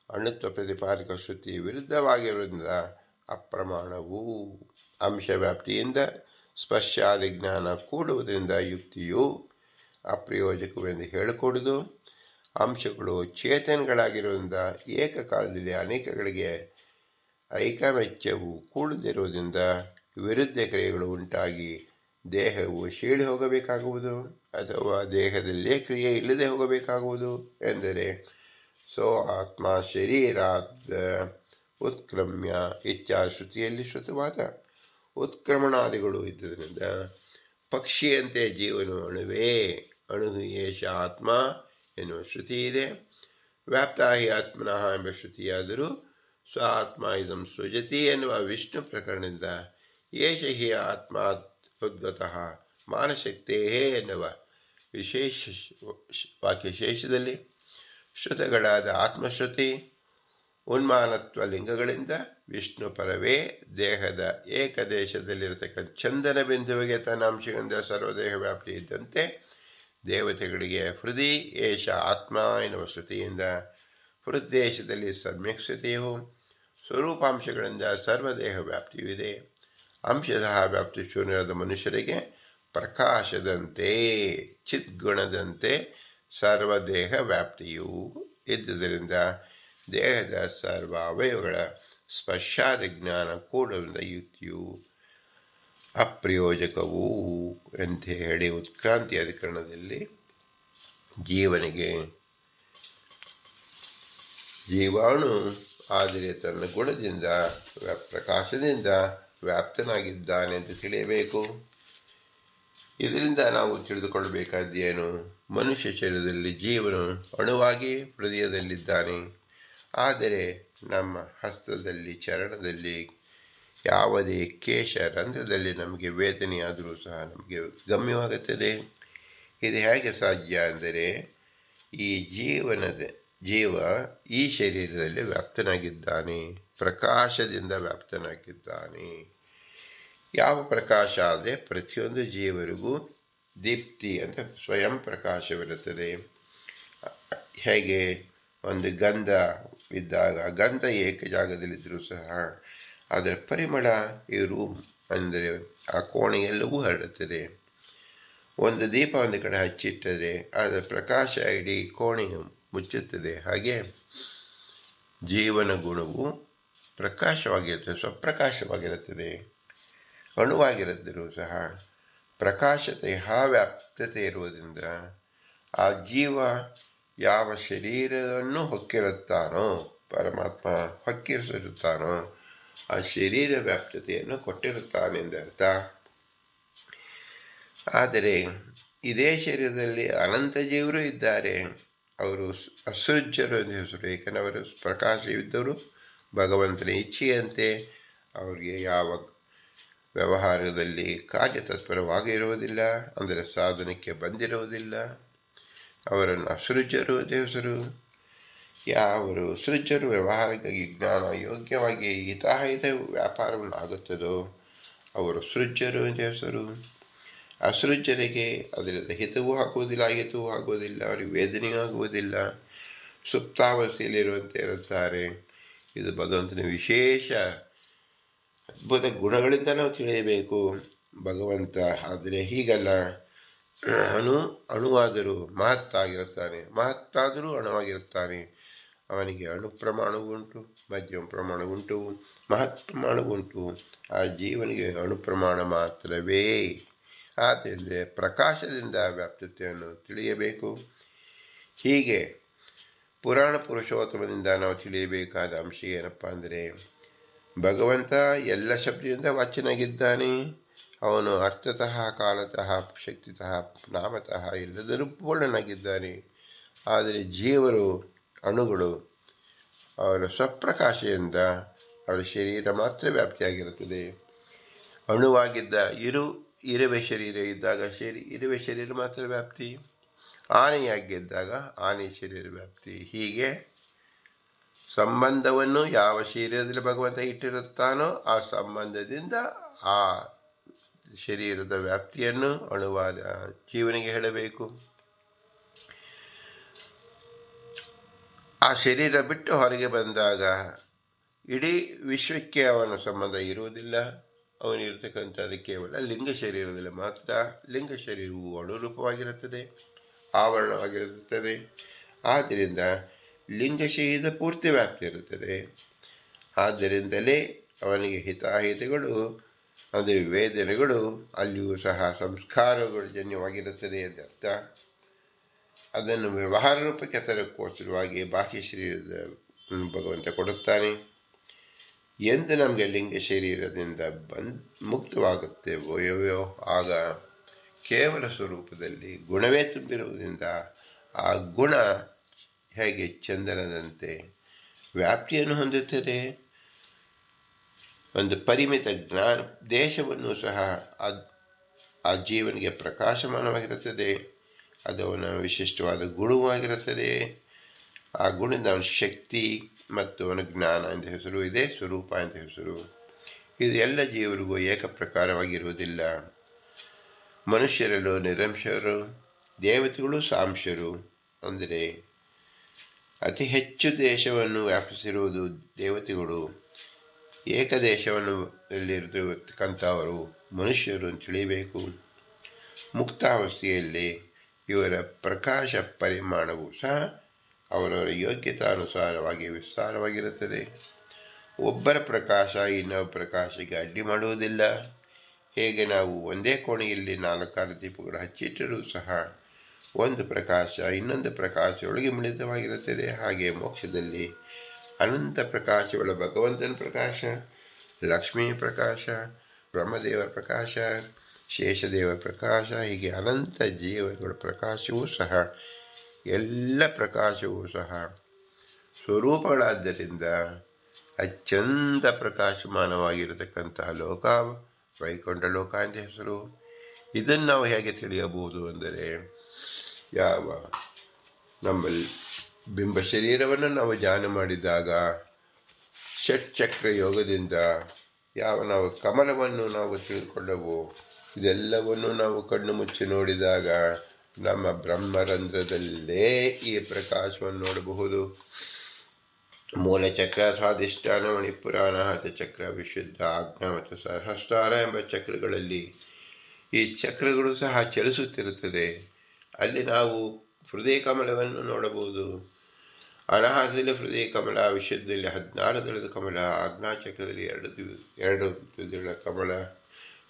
ಅಣುತ್ವ ಪ್ರತಿಪಾದಕ ಶ್ರುತಿ ವಿರುದ್ಧವಾಗಿರುವುದರಿಂದ ಅಪ್ರಮಾಣವು ಅಂಶವ್ಯಾಪ್ತಿಯಿಂದ ಸ್ಪರ್ಶಾದಿ ಜ್ಞಾನ ಕೂಡುವುದರಿಂದ ಯುಕ್ತಿಯು ಅಪ್ರಯೋಜಕವೆಂದು ಹೇಳಿಕೊಡುವುದು. ಅಂಶಗಳು ಚೇತನಗಳಾಗಿರುವುದರಿಂದ ಏಕಕಾಲದಲ್ಲಿ ಅನೇಕಗಳಿಗೆ ಐಕಮತ್ಯವು ಕೂಡದಿರುವುದರಿಂದ ವಿರುದ್ಧ ಕ್ರಿಯೆಗಳು ಉಂಟಾಗಿ ದೇಹವು ಶೀಳಿ ಹೋಗಬೇಕಾಗುವುದು ಅಥವಾ ದೇಹದಲ್ಲೇ ಕ್ರಿಯೆ ಇಲ್ಲದೆ ಹೋಗಬೇಕಾಗುವುದು. ಎಂದರೆ ಸೋ ಆತ್ಮ ಶರೀರಾದ ಉತ್ಕ್ರಮ್ಯ ಇತ್ಯಾದಿ ಶ್ರುತಿಯಲ್ಲಿ ಶ್ರುತವಾದ ಉತ್ಕ್ರಮಣಾದಿಗಳು ಇದ್ದುದರಿಂದ ಪಕ್ಷಿಯಂತೆ ಜೀವನು ಅಣುವೇ. ಅಣು ಏಷ ಆತ್ಮ ಎನ್ನುವ ಶ್ರುತಿ ಇದೆ. ವ್ಯಾಪ್ತ ಹಿ ಆತ್ಮನಃ ಎಂಬ ಶ್ರುತಿಯಾದರೂ ಸ್ವ ಆತ್ಮ ಇದಂ ಸೃಜತಿ ಎನ್ನುವ ವಿಷ್ಣು ಪ್ರಕರಣದಿಂದ ಏಷ ಹಿ ಆತ್ಮ ಉದ್ಗತಃ ಮಾನಶಕ್ತೇ ಎನ್ನುವ ವಿಶೇಷ ವಾಕ್ಯಶೇಷದಲ್ಲಿ ಶ್ರುತಗಳಾದ ಆತ್ಮಶ್ರುತಿ ಉನ್ಮಾನತ್ವ ಲಿಂಗಗಳಿಂದ ವಿಷ್ಣು ಪರವೇ ದೇಹದ ಏಕದೇಶದಲ್ಲಿರತಕ್ಕಂಥ ಚಂದನ ಬಿಂದುವಿಗೆ ತನ್ನ ಅಂಶಗಳಿಂದ ಸರ್ವದೇಹ ವ್ಯಾಪ್ತಿ ಇದ್ದಂತೆ ದೇವತೆಗಳಿಗೆ ಹೃದಯ ಏಷ ಆತ್ಮ ಎನ್ನುವ ಶ್ರುತಿಯಿಂದ ಹೃದ್ದೇಶದಲ್ಲಿ ಸಮ್ಯಕ್ ಶ್ರುತಿಯು ಸ್ವರೂಪಾಂಶಗಳಿಂದ ಸರ್ವದೇಹ ವ್ಯಾಪ್ತಿಯೂ ಇದೆ. ಅಂಶತಃ ವ್ಯಾಪ್ತಿ ಶೂನ್ಯರಾದ ಮನುಷ್ಯರಿಗೆ ಪ್ರಕಾಶದಂತೆ ಚಿದ್ಗುಣದಂತೆ ಸರ್ವದೇಹ ವ್ಯಾಪ್ತಿಯೂ ಇದ್ದುದರಿಂದ ದೇಹದ ಸರ್ವ ಅವಯವಗಳ ಸ್ಪರ್ಶಾದ ಜ್ಞಾನ ಕೂಡುವುದರಿಂದ ಯುಕ್ತಿಯು ಅಪ್ರಯೋಜಕವು ಅಂತ ಹೇಳಿ ಉತ್ಕ್ರಾಂತಿ ಅಧಿಕರಣದಲ್ಲಿ ಜೀವಾಣು ಆದರೆ ತನ್ನ ಗುಣದಿಂದ ಪ್ರಕಾಶದಿಂದ ವ್ಯಾಪ್ತನಾಗಿದ್ದಾನೆ ಅಂತ ತಿಳಿಯಬೇಕು. ಇದರಿಂದ ನಾವು ತಿಳಿದುಕೊಳ್ಳಬೇಕಾದ್ದೇನು? ಮನುಷ್ಯ ಶರೀರದಲ್ಲಿ ಜೀವನು ಅಣುವಾಗಿ ಹೃದಯದಲ್ಲಿದ್ದಾನೆ. ಆದರೆ ನಮ್ಮ ಹಸ್ತದಲ್ಲಿ ಚರಣದಲ್ಲಿ ಯಾವುದೇ ಕೇಶ ರಂಧ್ರದಲ್ಲಿ ನಮಗೆ ವೇದನೆಯಾದರೂ ಸಹ ನಮಗೆ ಗಮ್ಯವಾಗುತ್ತದೆ. ಇದು ಹೇಗೆ ಸಾಧ್ಯ ಅಂದರೆ ಈ ಜೀವ ಈ ಶರೀರದಲ್ಲಿ ವ್ಯಾಪ್ತನಾಗಿದ್ದಾನೆ, ಪ್ರಕಾಶದಿಂದ ವ್ಯಾಪ್ತನಾಗಿದ್ದಾನೆ. ಯಾವ ಪ್ರಕಾಶ ಅಂದರೆ ಪ್ರತಿಯೊಂದು ಜೀವರಿಗೂ ದೀಪ್ತಿ ಅಂತ ಸ್ವಯಂ ಪ್ರಕಾಶವಿರುತ್ತದೆ. ಹೇಗೆ ಒಂದು ಗಂಧ ಇದ್ದಾಗ ಗಂಧ ಏಕ ಜಾಗದಲ್ಲಿದ್ದರೂ ಸಹ ಅದರ ಪರಿಮಳ ಈ ರೂಮ್ ಅಂದರೆ ಆ ಕೋಣೆಯೆಲ್ಲವೂ ಹರಡುತ್ತದೆ. ಒಂದು ದೀಪ ಒಂದು ಕಡೆ ಹಚ್ಚಿಟ್ಟರೆ ಅದರ ಪ್ರಕಾಶ ಇಡೀ ಕೋಣೆಯು ಮುಚ್ಚುತ್ತದೆ. ಹಾಗೆ ಜೀವನ ಗುಣವು ಪ್ರಕಾಶವಾಗಿರುತ್ತದೆ, ಸ್ವಪ್ರಕಾಶವಾಗಿರುತ್ತದೆ. ಅಣುವಾಗಿರಿದ್ದರೂ ಸಹ ಪ್ರಕಾಶತೆ ವ್ಯಾಪ್ತತೆ ಇರುವುದರಿಂದ ಆ ಜೀವ ಯಾವ ಶರೀರವನ್ನು ಹೊಕ್ಕಿರುತ್ತಾನೋ, ಪರಮಾತ್ಮ ಹೊಕ್ಕಿರಿಸಿರುತ್ತಾನೋ ಆ ಶರೀರ ವ್ಯಾಪ್ತತೆಯನ್ನು ಕೊಟ್ಟಿರುತ್ತಾನೆಂದರ್ಥ. ಆದರೆ ಇದೇ ಶರೀರದಲ್ಲಿ ಅನಂತ ಜೀವರು ಇದ್ದಾರೆ. ಅವರು ಅಸೃಜ್ಯರು ಎಂದು ಹೆಸರು. ಏಕೆಂದರೆ ಅವರು ಪ್ರಕಾಶವಿದ್ದರು ಭಗವಂತನ ಇಚ್ಛೆಯಂತೆ ಅವರಿಗೆ ಯಾವ ವ್ಯವಹಾರದಲ್ಲಿ ಕಾರ್ಯತತ್ಪರವಾಗಿರುವುದಿಲ್ಲ, ಅಂದರೆ ಸಾಧನಕ್ಕೆ ಬಂದಿರುವುದಿಲ್ಲ. ಅವರನ್ನು ಅಸೃಜ್ಯರು ಎಂದು ಹೆಸರು. ಯಾವರು ಸೃಜ್ಯರು ವ್ಯವಹಾರಕ್ಕಾಗಿ ಜ್ಞಾನ ಯೋಗ್ಯವಾಗಿ ಹಿತಾಹಿತ ವ್ಯಾಪಾರವನ್ನು ಆಗುತ್ತದೋ ಅವರು ಸೃಜ್ಯರು ಎಂದು ಹೆಸರು. ಅಸೃಜ್ಯರಿಗೆ ಅದರಿಂದ ಹಿತವೂ ಆಗುವುದಿಲ್ಲ, ಅಹಿತವೂ ಆಗುವುದಿಲ್ಲ, ಅವರಿಗೆ ವೇದನೆಯೂ ಆಗುವುದಿಲ್ಲ, ಸುಪ್ತಾವಸ್ಥೆಯಲ್ಲಿರುವಂತೆ ಇರುತ್ತಾರೆ. ಇದು ಭಗವಂತನ ವಿಶೇಷ ಅದ್ಭುತ ಗುಣಗಳಿಂದ ನಾವು ತಿಳಿಯಬೇಕು. ಭಗವಂತ ಆದರೆ ಹೀಗಲ್ಲ, ಅಣುವಾದರೂ ಮಹತ್ತಾಗಿರುತ್ತಾನೆ, ಮಹತ್ತಾದರೂ ಅಣುವಾಗಿರುತ್ತಾನೆ. ಅವನಿಗೆ ಅಣು ಪ್ರಮಾಣವುಂಟು, ಮಧ್ಯಮ ಪ್ರಮಾಣವುಂಟು, ಮಹತ್ ಪ್ರಮಾಣವುಂಟು. ಆ ಜೀವನಿಗೆ ಅಣು ಪ್ರಮಾಣ ಮಾತ್ರವೇ. ಆದ್ದರಿಂದ ಪ್ರಕಾಶದಿಂದ ವ್ಯಾಪ್ತತೆಯನ್ನು ತಿಳಿಯಬೇಕು. ಹೀಗೆ ಪುರಾಣ ಪುರುಷೋತ್ತಮದಿಂದ ನಾವು ತಿಳಿಯಬೇಕಾದ ಅಂಶ ಏನಪ್ಪ ಅಂದರೆ ಭಗವಂತ ಎಲ್ಲ ಶಬ್ದದಿಂದ ವಾಚ್ಯನಾಗಿದ್ದಾನೆ. ಅವನು ಅರ್ಥತಃ ಕಾಲತಃ ಶಕ್ತಿತಃ ನಾಮತಃ ಎಲ್ಲದರೂ ಪೂರ್ಣನಾಗಿದ್ದಾನೆ. ಆದರೆ ಜೀವರು ಅಣುಗಳು ಅವರ ಸ್ವಪ್ರಕಾಶದಿಂದ ಅವರ ಶರೀರ ಮಾತ್ರ ವ್ಯಾಪ್ತಿಯಾಗಿರುತ್ತದೆ. ಅಣುವಾಗಿದ್ದ ಇರುವೆ ಶರೀರ ಇದ್ದಾಗ ಇರುವೆ ಶರೀರ ಮಾತ್ರ ವ್ಯಾಪ್ತಿ, ಆನೆಯಾಗಿದ್ದಾಗ ಆನೆ ಶರೀರ ವ್ಯಾಪ್ತಿ. ಹೀಗೆ ಸಂಬಂಧವನ್ನು ಯಾವ ಶರೀರದಲ್ಲಿ ಭಗವಂತ ಇಟ್ಟಿರುತ್ತಾನೋ ಆ ಸಂಬಂಧದಿಂದ ಆ ಶರೀರದ ವ್ಯಾಪ್ತಿಯನ್ನು ಅಣುವಾದ ಜೀವನಿಗೆ ಹೇಳಬೇಕು. ಆ ಶರೀರ ಬಿಟ್ಟು ಹೊರಗೆ ಬಂದಾಗ ಇಡೀ ವಿಶ್ವಕ್ಕೆ ಅವನ ಸಂಬಂಧ ಇರುವುದಿಲ್ಲ. ಅವನಿರ್ತಕ್ಕಂಥದ್ದು ಕೇವಲ ಲಿಂಗ ಶರೀರದಲ್ಲಿ ಮಾತ್ರ. ಲಿಂಗ ಶರೀರವು ಅಣುರೂಪವಾಗಿರುತ್ತದೆ, ಆವರಣವಾಗಿರುತ್ತದೆ. ಆದ್ದರಿಂದ ಲಿಂಗ ಶರೀರದ ಪೂರ್ತಿ ವ್ಯಾಪ್ತಿ ಇರುತ್ತದೆ. ಆದ್ದರಿಂದಲೇ ಅವನಿಗೆ ಹಿತಾಹಿತಗಳು ಅಂದರೆ ವೇದನೆಗಳು ಅಲ್ಲಿಯೂ ಸಹ ಸಂಸ್ಕಾರಗಳು ಜನ್ಯವಾಗಿರುತ್ತದೆ ಎಂದರ್ಥ. ಅದನ್ನು ವ್ಯವಹಾರ ರೂಪಕ್ಕೆ ತರಕ್ಕೋಸ್ಕರವಾಗಿ ಬಾಹ್ಯ ಶರೀರದ ಭಗವಂತ ಕೊಡುತ್ತಾನೆ. ಎಂದು ನಮಗೆ ಲಿಂಗ ಶರೀರದಿಂದ ಮುಕ್ತವಾಗುತ್ತೇವೋ ಆಗ ಕೇವಲ ಸ್ವರೂಪದಲ್ಲಿ ಗುಣವೇ ತುಂಬಿರುವುದರಿಂದ ಆ ಗುಣ ಹೇಗೆ ಚಂದನದಂತೆ ವ್ಯಾಪ್ತಿಯನ್ನು ಹೊಂದುತ್ತದೆ, ಒಂದು ಪರಿಮಿತ ಜ್ಞಾನ ದೇಶವನ್ನು ಸಹ ಆ ಜೀವನಿಗೆ ಪ್ರಕಾಶಮಾನವಾಗಿರುತ್ತದೆ. ಅದು ಅವನ ವಿಶಿಷ್ಟವಾದ ಗುಣವಾಗಿರುತ್ತದೆ. ಆ ಗುಣದ ಅವನ ಶಕ್ತಿ ಮತ್ತು ಅವನ ಜ್ಞಾನ ಅಂತ ಹೆಸರು ಇದೆ, ಸ್ವರೂಪ ಅಂತ ಹೆಸರು. ಇದು ಎಲ್ಲ ಜೀವರಿಗೂ ಏಕಪ್ರಕಾರವಾಗಿರುವುದಿಲ್ಲ. ಮನುಷ್ಯರಲ್ಲೂ ನಿರಂಶರು, ದೇವತೆಗಳು ಸಾಂಶರು. ಅಂದರೆ ಅತಿ ಹೆಚ್ಚು ದೇಶವನ್ನು ವ್ಯಾಪಿಸಿರುವುದು ದೇವತೆಗಳು, ಏಕದೇಶವನ್ನು ಇಲ್ಲಿರತಕ್ಕಂಥವರು ಮನುಷ್ಯರು ಅಂತ ತಿಳಿಯಬೇಕು. ಮುಕ್ತಾವಸ್ಥೆಯಲ್ಲಿ ಇವರ ಪ್ರಕಾಶ ಪರಿಮಾಣವು ಸಹ ಅವರವರ ಯೋಗ್ಯತಾನುಸಾರವಾಗಿ ವಿಸ್ತಾರವಾಗಿರುತ್ತದೆ. ಒಬ್ಬರ ಪ್ರಕಾಶ ಇನ್ನೊಬ್ಬ ಪ್ರಕಾಶಕ್ಕೆ ಅಡ್ಡಿ ಮಾಡುವುದಿಲ್ಲ. ಹೇಗೆ ನಾವು ಒಂದೇ ಕೋಣೆಯಲ್ಲಿ 4 ದೀಪಗಳು ಹಚ್ಚಿಟ್ಟರೂ ಸಹ ಒಂದು ಪ್ರಕಾಶ ಇನ್ನೊಂದು ಪ್ರಕಾಶದೊಳಗೆ ಮಿಳಿತವಾಗಿರುತ್ತದೆ. ಹಾಗೆ ಮೋಕ್ಷದಲ್ಲಿ ಅನಂತ ಪ್ರಕಾಶಗಳ ಭಗವಂತನ ಪ್ರಕಾಶ, ಲಕ್ಷ್ಮೀ ಪ್ರಕಾಶ, ಬ್ರಹ್ಮದೇವರ ಪ್ರಕಾಶ, ಶೇಷದೇವರ ಪ್ರಕಾಶ, ಹೀಗೆ ಅನಂತ ಜೀವಗಳ ಪ್ರಕಾಶವೂ ಸಹ ಎಲ್ಲ ಪ್ರಕಾಶವೂ ಸಹ ಸ್ವರೂಪಗಳಾದ್ದರಿಂದ ಅತ್ಯಂತ ಪ್ರಕಾಶಮಾನವಾಗಿರತಕ್ಕಂತಹ ಲೋಕ ವೈಕುಂಠ ಲೋಕ ಅಂತ ಹೆಸರು. ಇದನ್ನು ನಾವು ಹೇಗೆ ತಿಳಿಯಬಹುದು ಅಂದರೆ, ಯಾವ ನಮ್ಮಲ್ಲಿ ಬಿಂಬ ಶರೀರವನ್ನು ನಾವು ಧ್ಯಾನ ಮಾಡಿದಾಗ ಷಟ್ಚಕ್ರ ಯೋಗದಿಂದ ಯಾವ ನಾವು ಕಮಲವನ್ನು ನಾವು ತಿಳಿದುಕೊಳ್ಳವು, ಇದೆಲ್ಲವನ್ನು ನಾವು ಕಣ್ಣು ಮುಚ್ಚಿ ನೋಡಿದಾಗ ನಮ್ಮ ಬ್ರಹ್ಮರಂಧ್ರದಲ್ಲೇ ಈ ಪ್ರಕಾಶವನ್ನು ನೋಡಬಹುದು. ಮೂಲಚಕ್ರ, ಸ್ವಾಧಿಷ್ಠಾನ, ಮಣಿಪುರ, ಅನಾಹತ ಚಕ್ರ, ವಿಶುದ್ಧ, ಆಜ್ಞಾ ಮತ್ತು ಸಹಸ್ರಾರ ಎಂಬ ಚಕ್ರಗಳಲ್ಲಿ ಈ ಚಕ್ರಗಳು ಸಹ ಚಲಿಸುತ್ತಿರುತ್ತದೆ. ಅಲ್ಲಿ ನಾವು ಹೃದಯ ಕಮಲವನ್ನು ನೋಡಬಹುದು. ಅನಾಹತದಲ್ಲಿ ಹೃದಯ ಕಮಲ, ವಿಶುದ್ಧದಲ್ಲಿ 16 ದಳದ ಕಮಲ, ಆಜ್ಞಾಚಕ್ರದಲ್ಲಿ 2 ದಳದ ಕಮಲ,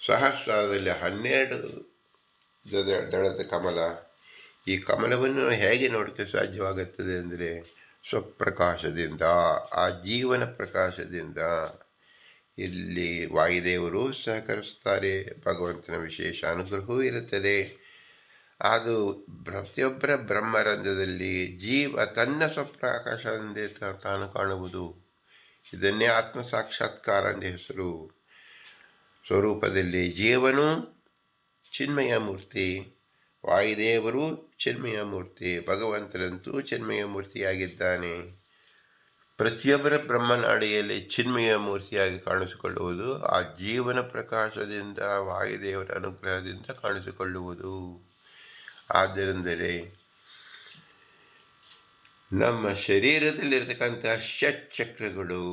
ಸಹಸ್ರಾರದಲ್ಲಿ 12 ದಳದ ಕಮಲ. ಈ ಕಮಲವನ್ನು ಹೇಗೆ ನೋಡೋಕ್ಕೆ ಸಾಧ್ಯವಾಗುತ್ತದೆ ಅಂದರೆ ಸ್ವಪ್ರಕಾಶದಿಂದ, ಆ ಜೀವನ ಪ್ರಕಾಶದಿಂದ. ಇಲ್ಲಿ ವಾಯುದೇವರು ಸಹಕರಿಸುತ್ತಾರೆ, ಭಗವಂತನ ವಿಶೇಷ ಅನುಗ್ರಹವೂ ಇರುತ್ತದೆ. ಅದು ಪ್ರತಿಯೊಬ್ಬರ ಬ್ರಹ್ಮರಂಧ್ರದಲ್ಲಿ ಜೀವ ತನ್ನ ಸ್ವಪ್ರಕಾಶದಿಂದ ತಾನು ಕಾಣುವುದು. ಇದನ್ನೇ ಆತ್ಮ ಸಾಕ್ಷಾತ್ಕಾರ ಎಂದ ಹೆಸರು. ಸ್ವರೂಪದಲ್ಲಿ ಜೀವನು ಚಿನ್ಮಯ ಮೂರ್ತಿ, ವಾಯುದೇವರು ಚಿನ್ಮಯ ಮೂರ್ತಿ, ಭಗವಂತನಂತೂ ಚಿನ್ಮಯ ಮೂರ್ತಿಯಾಗಿದ್ದಾನೆ. ಪ್ರತಿಯೊಬ್ಬರ ಬ್ರಹ್ಮನಾಡಿಯಲ್ಲಿ ಚಿನ್ಮಯ ಮೂರ್ತಿಯಾಗಿ ಕಾಣಿಸಿಕೊಳ್ಳುವುದು ಆ ಜೀವನ ಪ್ರಕಾಶದಿಂದ, ವಾಯುದೇವರ ಅನುಗ್ರಹದಿಂದ ಕಾಣಿಸಿಕೊಳ್ಳುವುದು. ಆದ್ದರಿಂದಲೇ ನಮ್ಮ ಶರೀರದಲ್ಲಿರ್ತಕ್ಕಂಥ ಷಟ್ಚಕ್ರಗಳು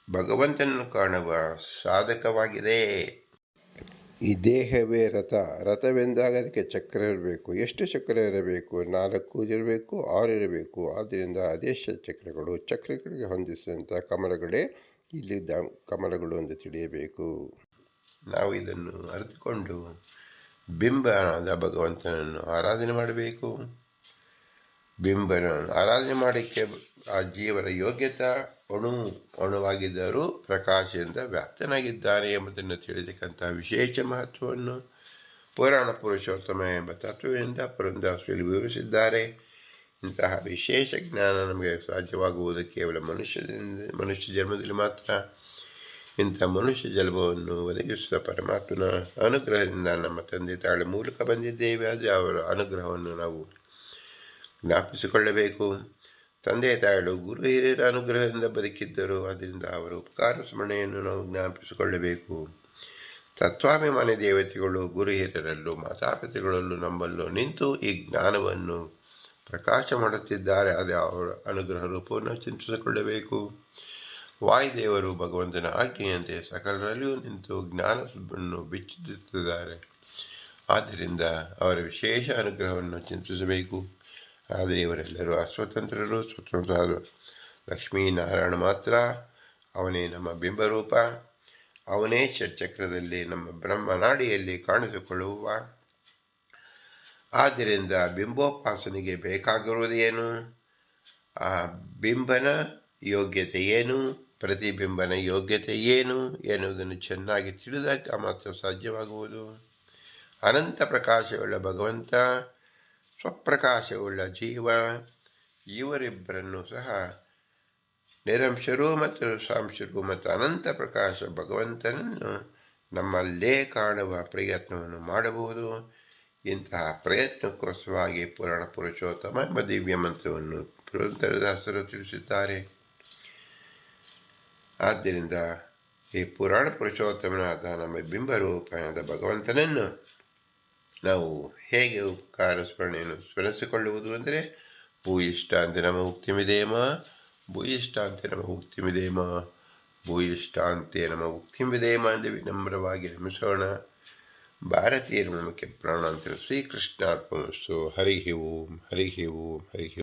ಭಗವಂತನನ್ನು ಕಾಣುವ ಸಾಧಕವಾಗಿದೆ. ಈ ದೇಹವೇ ರಥವೆಂದಾಗ ಅದಕ್ಕೆ ಚಕ್ರ ಇರಬೇಕು. ಎಷ್ಟು ಚಕ್ರ ಇರಬೇಕು? 4 ಇರಬೇಕು, 6 ಇರಬೇಕು. ಆದ್ದರಿಂದ ಅದೇ ಚಕ್ರಗಳು, ಚಕ್ರಗಳಿಗೆ ಹೊಂದಿಸಿದಂಥ ಕಮಲಗಳೇ ಇಲ್ಲಿ ಕಮಲಗಳು ಎಂದು ತಿಳಿಯಬೇಕು. ನಾವು ಇದನ್ನು ಅರಿತುಕೊಂಡು ಬಿಂಬನಾದ ಭಗವಂತನನ್ನು ಆರಾಧನೆ ಮಾಡಬೇಕು. ಬಿಂಬನ ಆರಾಧನೆ ಮಾಡೋಕ್ಕೆ ಆ ಜೀವನ ಯೋಗ್ಯತಾ ಅಣುವಾಗಿದ್ದರೂ ಪ್ರಕಾಶದಿಂದ ವ್ಯಾಪ್ತನಾಗಿದ್ದಾನೆ ಎಂಬುದನ್ನು ತಿಳಿತಕ್ಕಂಥ ವಿಶೇಷ ಮಹತ್ವವನ್ನು ಪುರಾಣ ಪುರುಷೋತ್ತಮ ಎಂಬ ತತ್ವದಿಂದ ಪುರಂದಾಸರಲ್ಲಿ ವಿವರಿಸಿದ್ದಾರೆ. ಇಂತಹ ವಿಶೇಷ ಜ್ಞಾನ ನಮಗೆ ಸಾಧ್ಯವಾಗುವುದು ಕೇವಲ ಮನುಷ್ಯ ಜನ್ಮದಲ್ಲಿ ಮಾತ್ರ. ಇಂಥ ಮನುಷ್ಯ ಜನ್ಮವನ್ನು ಒದಗಿಸಿದ ಪರಮಾತ್ಮನ ಅನುಗ್ರಹದಿಂದ ನಮ್ಮ ತಂದೆ ತಾಯಿ ಮೂಲಕ ಬಂದಿದ್ದೇವೆ. ಆದರೆ ಅವರ ಅನುಗ್ರಹವನ್ನು ನಾವು ಜ್ಞಾಪಿಸಿಕೊಳ್ಳಬೇಕು. ತಂದೆ ತಾಯಿಗಳು ಗುರು ಹಿರಿಯರ ಅನುಗ್ರಹದಿಂದ ಬದುಕಿದ್ದರು. ಅದರಿಂದ ಅವರ ಉಪಕಾರ ಸ್ಮರಣೆಯನ್ನು ನಾವು ಜ್ಞಾಪಿಸಿಕೊಳ್ಳಬೇಕು. ತತ್ವಾಭಿಮಾನಿ ದೇವತೆಗಳು ಗುರು ಹಿರಿಯರಲ್ಲೂ ಮಾತಾಪಿತೆಗಳಲ್ಲೂ ನಮ್ಮಲ್ಲೂ ನಿಂತು ಈ ಜ್ಞಾನವನ್ನು ಪ್ರಕಾಶ ಮಾಡುತ್ತಿದ್ದಾರೆ. ಅದೇ ಅವರ ಅನುಗ್ರಹ ರೂಪವನ್ನು ಚಿಂತಿಸಿಕೊಳ್ಳಬೇಕು. ವಾಯುದೇವರು ಭಗವಂತನ ಆಜ್ಞೆಯಂತೆ ಸಕಲರಲ್ಲಿಯೂ ನಿಂತು ಜ್ಞಾನವನ್ನು ಬಿಚ್ಚುತ್ತಿದ್ದಾರೆ. ಆದ್ದರಿಂದ ಅವರ ವಿಶೇಷ ಅನುಗ್ರಹವನ್ನು ಚಿಂತಿಸಬೇಕು. ಆದರೆ ಇವರೆಲ್ಲರೂ ಅಸ್ವತಂತ್ರರು. ಸ್ವತಂತ್ರ ಲಕ್ಷ್ಮೀನಾರಾಯಣ ಮಾತ್ರ. ಅವನೇ ನಮ್ಮ ಬಿಂಬರೂಪ. ಅವನೇ ಷಟ್ಚಕ್ರದಲ್ಲಿ ನಮ್ಮ ಬ್ರಹ್ಮನಾಡಿಯಲ್ಲಿ ಕಾಣಿಸಿಕೊಳ್ಳುವ. ಆದ್ದರಿಂದ ಬಿಂಬೋಪಾಸನೆಗೆ ಬೇಕಾಗಿರುವುದೇನು? ಆ ಬಿಂಬನ ಯೋಗ್ಯತೆ ಏನು, ಪ್ರತಿಬಿಂಬನ ಯೋಗ್ಯತೆ ಏನು ಎನ್ನುವುದನ್ನು ಚೆನ್ನಾಗಿ ತಿಳಿದಾಗ ಮಾತ್ರ ಸಾಧ್ಯವಾಗುವುದು. ಅನಂತ ಪ್ರಕಾಶವುಳ್ಳ ಭಗವಂತ, ಸ್ವಪ್ರಕಾಶವುಳ್ಳ ಜೀವ, ಇವರಿಬ್ಬರನ್ನು ಸಹ ನಿರಂಶರು ಮತ್ತು ಸಾಂಶರು ಮತ್ತು ಅನಂತ ಪ್ರಕಾಶ ಭಗವಂತನನ್ನು ನಮ್ಮಲ್ಲೇ ಕಾಣುವ ಪ್ರಯತ್ನವನ್ನು ಮಾಡಬಹುದು. ಇಂತಹ ಪ್ರಯತ್ನಕ್ಕೋಸ್ಕರವಾಗಿ ಪುರಾಣ ಪುರುಷೋತ್ತಮ ಎಂಬ ದಿವ್ಯ ಮಂತ್ರವನ್ನು ಪುರಂದರದಾಸರು ತಿಳಿಸಿದ್ದಾರೆ. ಆದ್ದರಿಂದ ಈ ಪುರಾಣ ಪುರುಷೋತ್ತಮನಾದ ನಮ್ಮ ಬಿಂಬರೂಪನಾದ ಭಗವಂತನನ್ನು ನಾವು ಹೇಗೆ ಉಪಕಾರ ಸ್ಮರಣೆಯನ್ನು ಸ್ಮರಿಸಿಕೊಳ್ಳುವುದು ಅಂದರೆ ಭೂಯಿಷ್ಟಾಂತಿ ನಮ ಉಕ್ತಿಮಿದೇಮ, ಭೂಯಿಷ್ಟಾಂತಿ ನಮ ಉಕ್ತಿಮಿದೇಮ, ಭೂಯಿಷ್ಟಾಂತೆ ನಮ ಉಕ್ತಿಮಿದೇಮ ಎಂದು ವಿನಮ್ರವಾಗಿ ನಮಿಸೋಣ. ಭಾರತೀಯರ ನಮಕ್ಕೆ ಪ್ರಾಣಾಂತರ ಶ್ರೀಕೃಷ್ಣಾರ್ಪಣಸ್ತು. ಹರಿ ಓಂ, ಹರಿ ಓಂ, ಹರಿ ಓಂ.